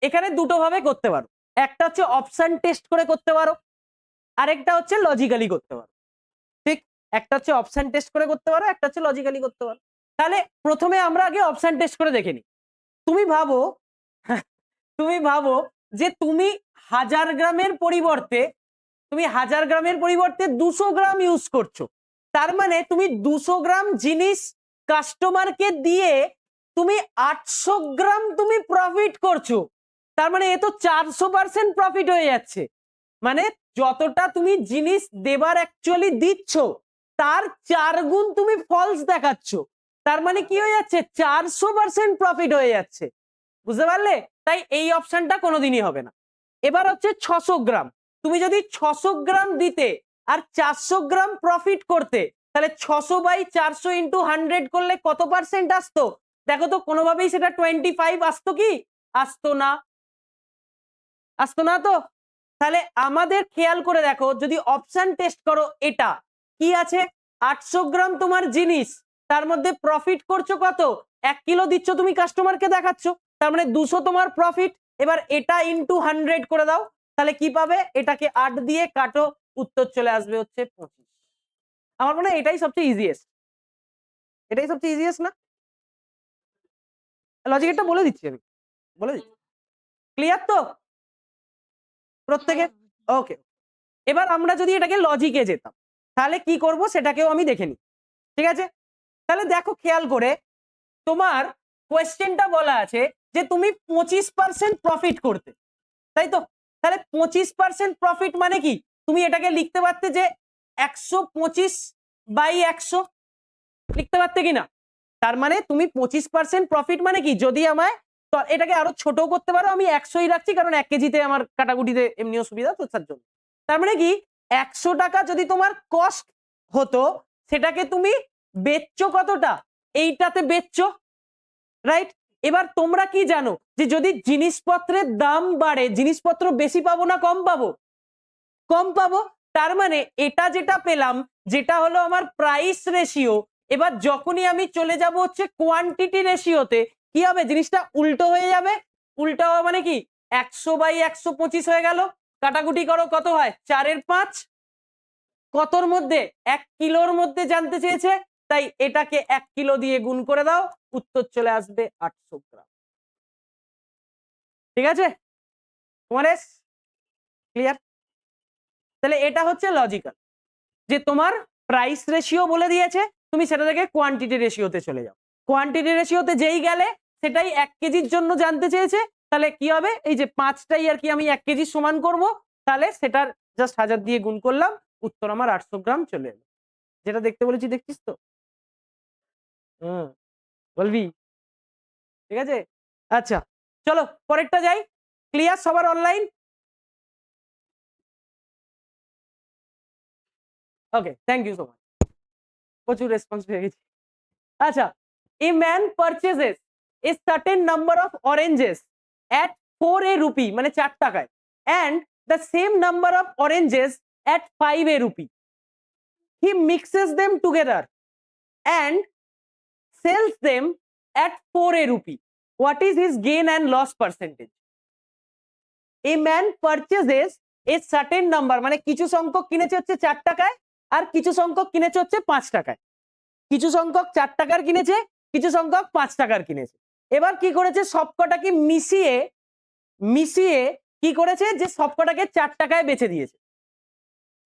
এখানে দুটো ভাবে করতে পারো, একটা হচ্ছে অপশন টেস্ট করে করতে পারো, আরেকটা হচ্ছে লজিক্যালি করতে পারো। ঠিক, একটা হচ্ছে অপশন টেস্ট করে করতে পারো, একটা হচ্ছে লজিক্যালি করতে পারো। তাহলে প্রথমে আমরা আগে অপশন টেস্ট করে দেখে নিই। তুমি ভাবো তুমি ভাবো যে তুমি 1000 গ্রামের পরিবর্তে 200 গ্রাম ইউজ করছো। তার মানে তুমি 200 গ্রাম জিনিস কাস্টমারকে দিয়ে তুমি 800 গ্রাম তুমি প্রফিট করছো। তার মানে এ তো 400% প্রফিট হয়ে যাচ্ছে। মানে যতটা তুমি জিনিস দেবার অ্যাকচুয়ালি দিচ্ছ তার 4 গুণ তুমি ফলস দেখাচ্ছ। তার মানে কি হয়ে যাচ্ছে, 400% প্রফিট হয়ে যাচ্ছে। বুঝতে পারলে? তাই এই অপশনটা কোনোদিনই হবে না। এবার হচ্ছে 600 গ্রাম, তুমি যদি 600 গ্রাম দিতে আর 400 গ্রাম প্রফিট করতে, তাহলে 600/400 × 100 করলে কত পার্সেন্ট আসতো? দেখো তো, কোনোভাবেই সেটা 25 আসতো কি? আসতো না, আসতো না তো। তাহলে আমাদের খেয়াল করে দেখো, যদি অপশন টেস্ট করো, এটা কি আছে, 800 গ্রাম তোমার জিনিস, তার মধ্যে প্রফিট করছো কত, 1 কিলো দিচ্ছ তুমি কাস্টমারকে দেখাচ্ছ, তার মানে 200 তোমার প্রফিট। এবার এটা ইনটু 100 করে দাও, তাহলে কি পাবে, এটাকে 8 দিয়ে কাটো, উত্তর চলে আসবে হচ্ছে 25। আমার মনে হয় এটাই সবচেয়ে ইজিয়েস্ট, এটাই সবচেয়ে ইজিয়েস্ট না? লজিকটা বলে দিচ্ছি আমি, বলে দিচ্ছি। ক্লিয়ার তো প্রত্যেকে? ওকে, এবার আমরা যদি এটাকে লজিকে যেতাম তাহলে কি করব সেটাকেও আমি দেখে নিই। ঠিক আছে, তাহলে দেখো খেয়াল করে, তোমার কোয়েশ্চেনটা বলা আছে যে তুমি 25% প্রফিট করতে, তাই তো? তাহলে 25% প্রফিট মানে কি, তুমি এটাকে লিখতে পারতে যে 125/100 লিখতে পারতে কিনা? তার মানে তুমি 25% প্রফিট মানে কি, যদি আমায় তো এটাকে আরো ছোট করতে পারো, আমি 100ই রাখছি কারণ 1 কেজিতে আমার কাটাকুটিতে এমনিও সুবিধা, তো তার জন্য। তার মানে কি, 100 টাকা যদি তোমার কস্ট হতো, সেটাকে তুমি বেচছো কতটা, এইটাতে বেচছো, রাইট? এবার তোমরা কি জানো যে যদি জিনিসপত্রের দাম বাড়ে, জিনিসপত্র বেশি পাবো না কম পাবো? কম পাবো। তার মানে এটা যেটা পেলাম, যেটা হলো আমার প্রাইস রেশিও, এবার যখনই আমি চলে যাব হচ্ছে কোয়ান্টিটি রেশিওতে, কি হবে, জিনিসটা উল্টো হয়ে যাবে। উল্টো হওয়া মানে কি, 100/125 হয়ে গেল, কাটাকুটি করো কত হয়, 4 এর 5, কতর মধ্যে, 1 কিলোর মধ্যে জানতে চেয়েছে, তাই এটাকে 1 কিলো দিয়ে গুণ করে দাও, উত্তর চলে আসবে 800 গ্রাম। ঠিক আছে তোমার, ক্লিয়ার? তাহলে এটা হচ্ছে লজিক্যাল, যে তোমার প্রাইস রেশিও বলে দিয়েছে, তুমি সেটা থেকে কোয়ান্টিটি রেশিওতে চলে যাও। কোয়ান্টিটি রেশিওতে যেই গেলে, সেটাই 1 কেজির জন্য জানতে চেয়েছে, তাহলে কি হবে, এই যে 5টাই আর কি আমি 1 কেজি সমান করব, তাহলে সেটার জাস্ট 1000 দিয়ে গুণ করলাম, উত্তর আমার 800 গ্রাম চলে এলো। যেটা দেখতে বলেছি দেখছিস তো? হুম, বলবি? ঠিক আছে, আচ্ছা চলো পরেরটা যাই। ক্লিয়ার সবার online? Okay, thank you so much, প্রচুর রেসপন্স পেয়ে গেছি। আচ্ছা, a man purchases a certain number of oranges at 4 rupee মানে 4 টাকায়, and the same number of oranges at 5 rupee. He mixes them together and sells them at 4 rupee. What is his gain and loss percentage? A man purchases a certain number মানে কিছু সংখ্যক কিনেছে হচ্ছে 4 টাকায়, আর কিছু সংখ্যক কিনেছে হচ্ছে 5 টাকায়। কিছু সংখ্যক 4 টাকার কিনেছে, কিছু সংখ্যক 5 টাকার কিনেছে। এবার কি করেছে, সবকটাকে মিশিয়ে মিশিয়ে কি করেছে, যে সবকটাকে 4 টাকায় বেচে দিয়েছে,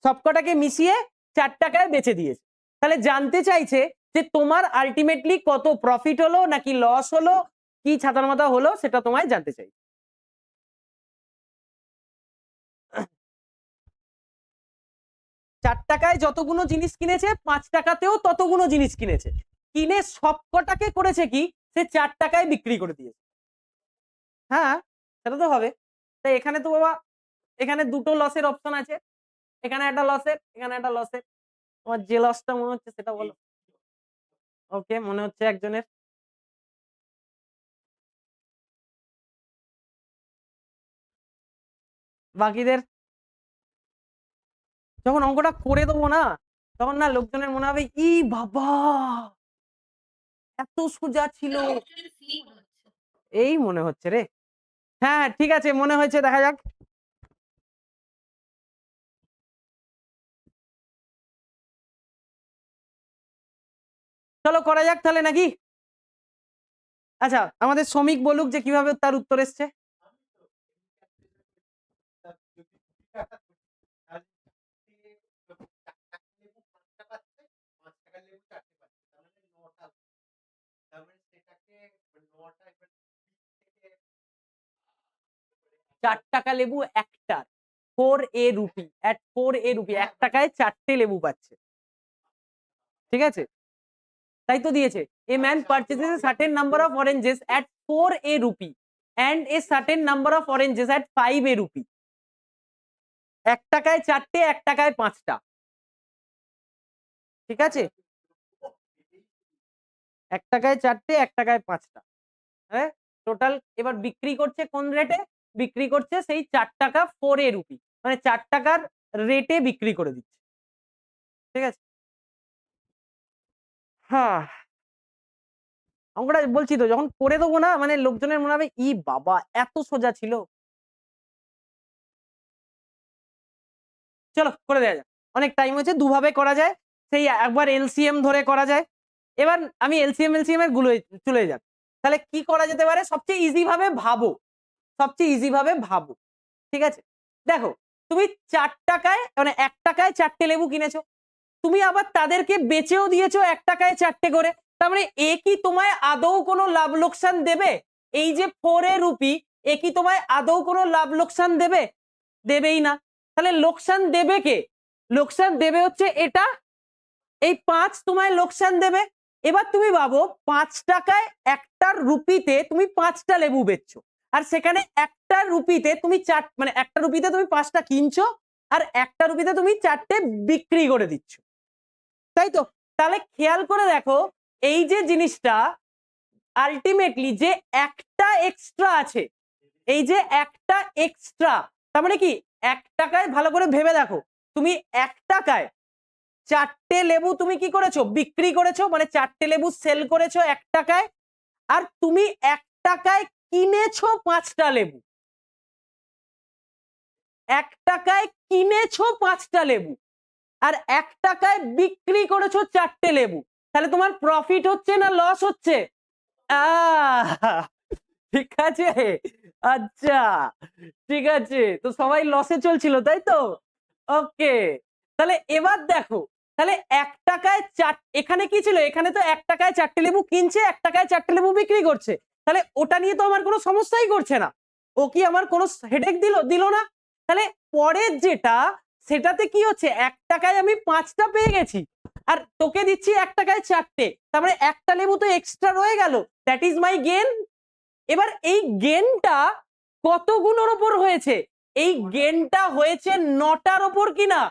সবকটাকে মিশিয়ে 4 টাকায় বেচে দিয়েছে। তাহলে জানতে চাইছে যে তোমার আলটিমেটলি কত প্রফিট হলো নাকি লস হলো, কি ছাতার মাথা হলো, সেটা তোমায় জানতে চাই। 4 টাকায় যতগুলো জিনিস কিনেছে 5 টাকাতেও ততগুলো জিনিস কিনেছে, কিনে সবকটাকে করেছে কি, সে 4 টাকায় বিক্রি করে দিয়েছে। হ্যাঁ, সেটা তো হবে। তাই এখানে তো বাবা, এখানে দুটো লসের অপশন আছে, এখানে একটা লসের, এখানে একটা লসের। তোমার যে লসটা মনে হচ্ছে সেটা বলো। ওকে, মনে হচ্ছে একজনের। বাকিদের যখন অঙ্কটা করে দেবো না, তখন না লোকজনের মনে হবে ই বাবা এত সোজা ছিল, এই মনে হচ্ছে রে। হ্যাঁ ঠিক আছে, মনে হয়েছে, দেখা যাক। চলো করা যাক তাহলে নাকি। আচ্ছা, আমাদের শ্রমিক বলুক যে কিভাবে তার উত্তর এসছে। চার টাকা লেবু একটা, 4A রুপি, এট 4A রুপি, 1 টাকায় 4টে লেবু পাচ্ছে, ঠিক আছে? তাই তো দিয়েছে, a man purchases a certain number of oranges at 4A rupee and a certain number of oranges at 5A rupee. 1 টাকায় 4টে, 1 টাকায় 5টা, ঠিক আছে? 1 টাকায় 4টে, 1 টাকায় 5টা, হ্যাঁ টোটাল। এবার বিক্রি করছে কোন রেটে, বিক্রি করছে সেই 4 টাকা 4A রুপি, মানে 4 টাকার রেটে বিক্রি করে দিচ্ছে, ঠিক আছে? হ্যাঁ, অঙ্কটা বলছি তো, যখন করে দেবো না, মানে লোকজনের মনে হবে ই বাবা এত সোজা ছিল। চলো করে দেওয়া যাক, অনেক টাইম হয়েছে, দুভাবে করা যায়। সেই একবার এলসিএম ধরে করা যায়। এবার আমি এলসিএম এর গুলো চলে যাক। তাহলে কি করা যেতে পারে, সবচেয়ে ইজি ভাবে ভাবো, সবচেয়ে ইজি ভাবে ভাবো, ঠিক আছে? দেখো, তুমি 4 টাকায় মানে 1 টাকায় 4টে লেবু কিনেছো, তুমি আবার তাদেরকে বেচেও দিয়েছো 1 টাকায় 4টে করে। তার মানে এ কি তোমায় আদৌ কোনো লাভ লোকসান দেবে? এই যে 4A রুপি, এ কি তোমায় আদৌ কোনো লাভ লোকসান দেবে? দেবেই না। তাহলে লোকসান দেবে কে? লোকসান দেবে হচ্ছে এটা, এই 5 তোমায় লোকসান দেবে। এবার তুমি ভাবো 5 টাকায় একটা রুপিতে তুমি 5টা লেবু বেচছো, আর সেখানে একটা রুপিতে তুমি মানে একটা রুপিতে তুমি 5টা কিনছো, আর একটা রুপিতে তুমি 4টে বিক্রি করে দিচ্ছ, তাই তো? তাহলে খেয়াল করে দেখো, এই যে জিনিসটা আলটিমেটলি যে একটা এক্সট্রা আছে, এই যে একটা এক্সট্রা, তার মানে কি 1 টাকায়, ভালো করে ভেবে দেখো, তুমি 1 টাকায় 4টে লেবু তুমি কি করেছো, বিক্রি করেছো, মানে 4টে লেবু সেল করেছো 1 টাকায়, আর তুমি 1 টাকায় কিনেছো 5টা লেবু, 1 টাকায় কিনেছো 5টা লেবু, আর 1 টাকায় বিক্রি করেছো 4টে লেবু। তাহলে তোমার প্রফিট হচ্ছে না লস হচ্ছে? ঠিক আছে, আচ্ছা ঠিক আছে, তো সবাই লসে চলছিল তাই তো। ওকে, তাহলে এবার দেখো, তাহলে 1 টাকায় 4, এখানে কি ছিল, এখানে তো 1 টাকায় 4টে লেবু কিনছে, 1 টাকায় 4টে লেবু বিক্রি করছে, তাহলে ওটা নিয়ে তো আমার কোনো সমস্যাই করছে না, ও কি আমার কোনো হেডেক দিল না। তাহলে পরের যেটা, সেটাতে কি হচ্ছে, 1 টাকায় আমি 5টা পেয়ে গেছি, আর তোকে দিচ্ছি 1 টাকায় 4টে, তার মানে একটা লেবু তো এক্সট্রা রয়ে গেল, দ্যাট ইজ মাই গেন। এবার এই গেনটা কত গুণের ওপর হয়েছে, এই গেনটা হয়েছে 9টার ওপর কিনা।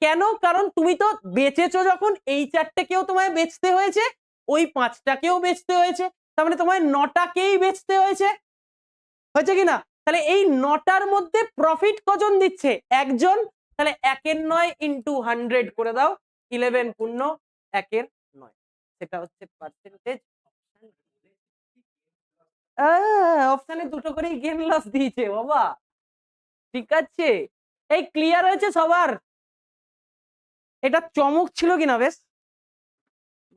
কেন? কারণ তুমি তো বেচেছো, যখন এই 4টেকেও তোমায় বেচতে হয়েছে, ওই 5টাকেও বেচতে হয়েছে, তার মানে তোমায় 9টাকেই বেচতে হয়েছে, হয়েছে কিনা? তাহলে এই 9টার মধ্যে প্রফিট কজন দিচ্ছে, একজন, তাহলে 1-এর 9 ইন্টু 100 করে দাও, 11 পূর্ণ 1-এর 9, সেটা হচ্ছে পার্সেন্টেজ। অপশানে দুটো করেই গেন লস দিয়েছে বাবা, ঠিক আছে, এই ক্লিয়ার হয়েছে সবার? এটা চমক ছিল কিনা বেশ?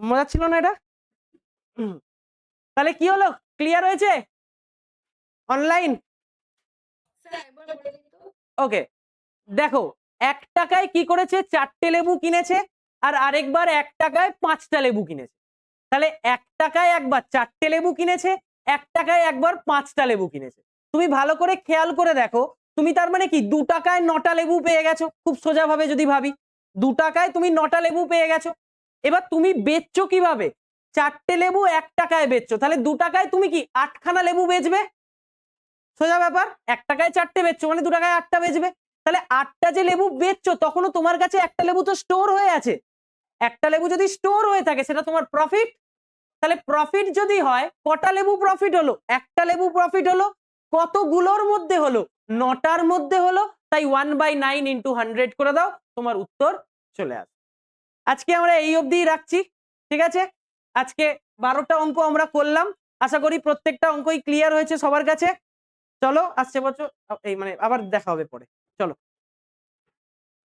মজা ছিল না এটা? তাহলে কি হলো, ক্লিয়ার হয়েছে অনলাইন? স্যার একবার বলে দিন তো। ওকে, দেখো 1 টাকায় কি করেছে, 4টে লেবু কিনেছে, আর আরেকবার 1 টাকায় 5টা লেবু কিনেছে। তাহলে 1 টাকায় একবার 4টে লেবু কিনেছে, 1 টাকায় একবার 5টা লেবু কিনেছে। তুমি ভালো করে খেয়াল করে দেখো, তুমি তার মানে কি 2 টাকায় 9টা লেবু পেয়ে গেছো। খুব সোজা ভাবে যদি ভাবি, 2 টাকায় তুমি 9টা লেবু পেয়ে গেছো। এবার তুমি বেচছো কিভাবে, 4টে লেবু 1 টাকায় বেচছো, তাহলে 2 টাকায় তুমি কি 8খানা লেবু বেচবে। সোজা ব্যাপার, 1 টাকায় 4টে বেচছো মানে 2 টাকায় 8টা বেচবে। তাহলে 8টা যে লেবু বেচছো, তখনও তোমার কাছে একটা লেবু তো স্টোর হয়ে আছে। একটা লেবু যদি স্টোর হয়ে থাকে, সেটা তোমার প্রফিট। তাহলে প্রফিট যদি হয়, কটা লেবু প্রফিট হলো, একটা লেবু প্রফিট হলো। কতগুলোর মধ্যে হলো, 9টার মধ্যে হলো। তাই 1/9 ইন্টু 100 করে দাও, তোমার উত্তর চলে আসবে। আজকে আমরা এই অবধিই রাখছি, ঠিক আছে? আজকে 12টা অঙ্ক আমরা করলাম, আশা করি প্রত্যেকটা অঙ্কই ক্লিয়ার হয়েছে সবার কাছে। চলো আসছে বছর এই মানে আবার দেখা হবে পরে, চলো।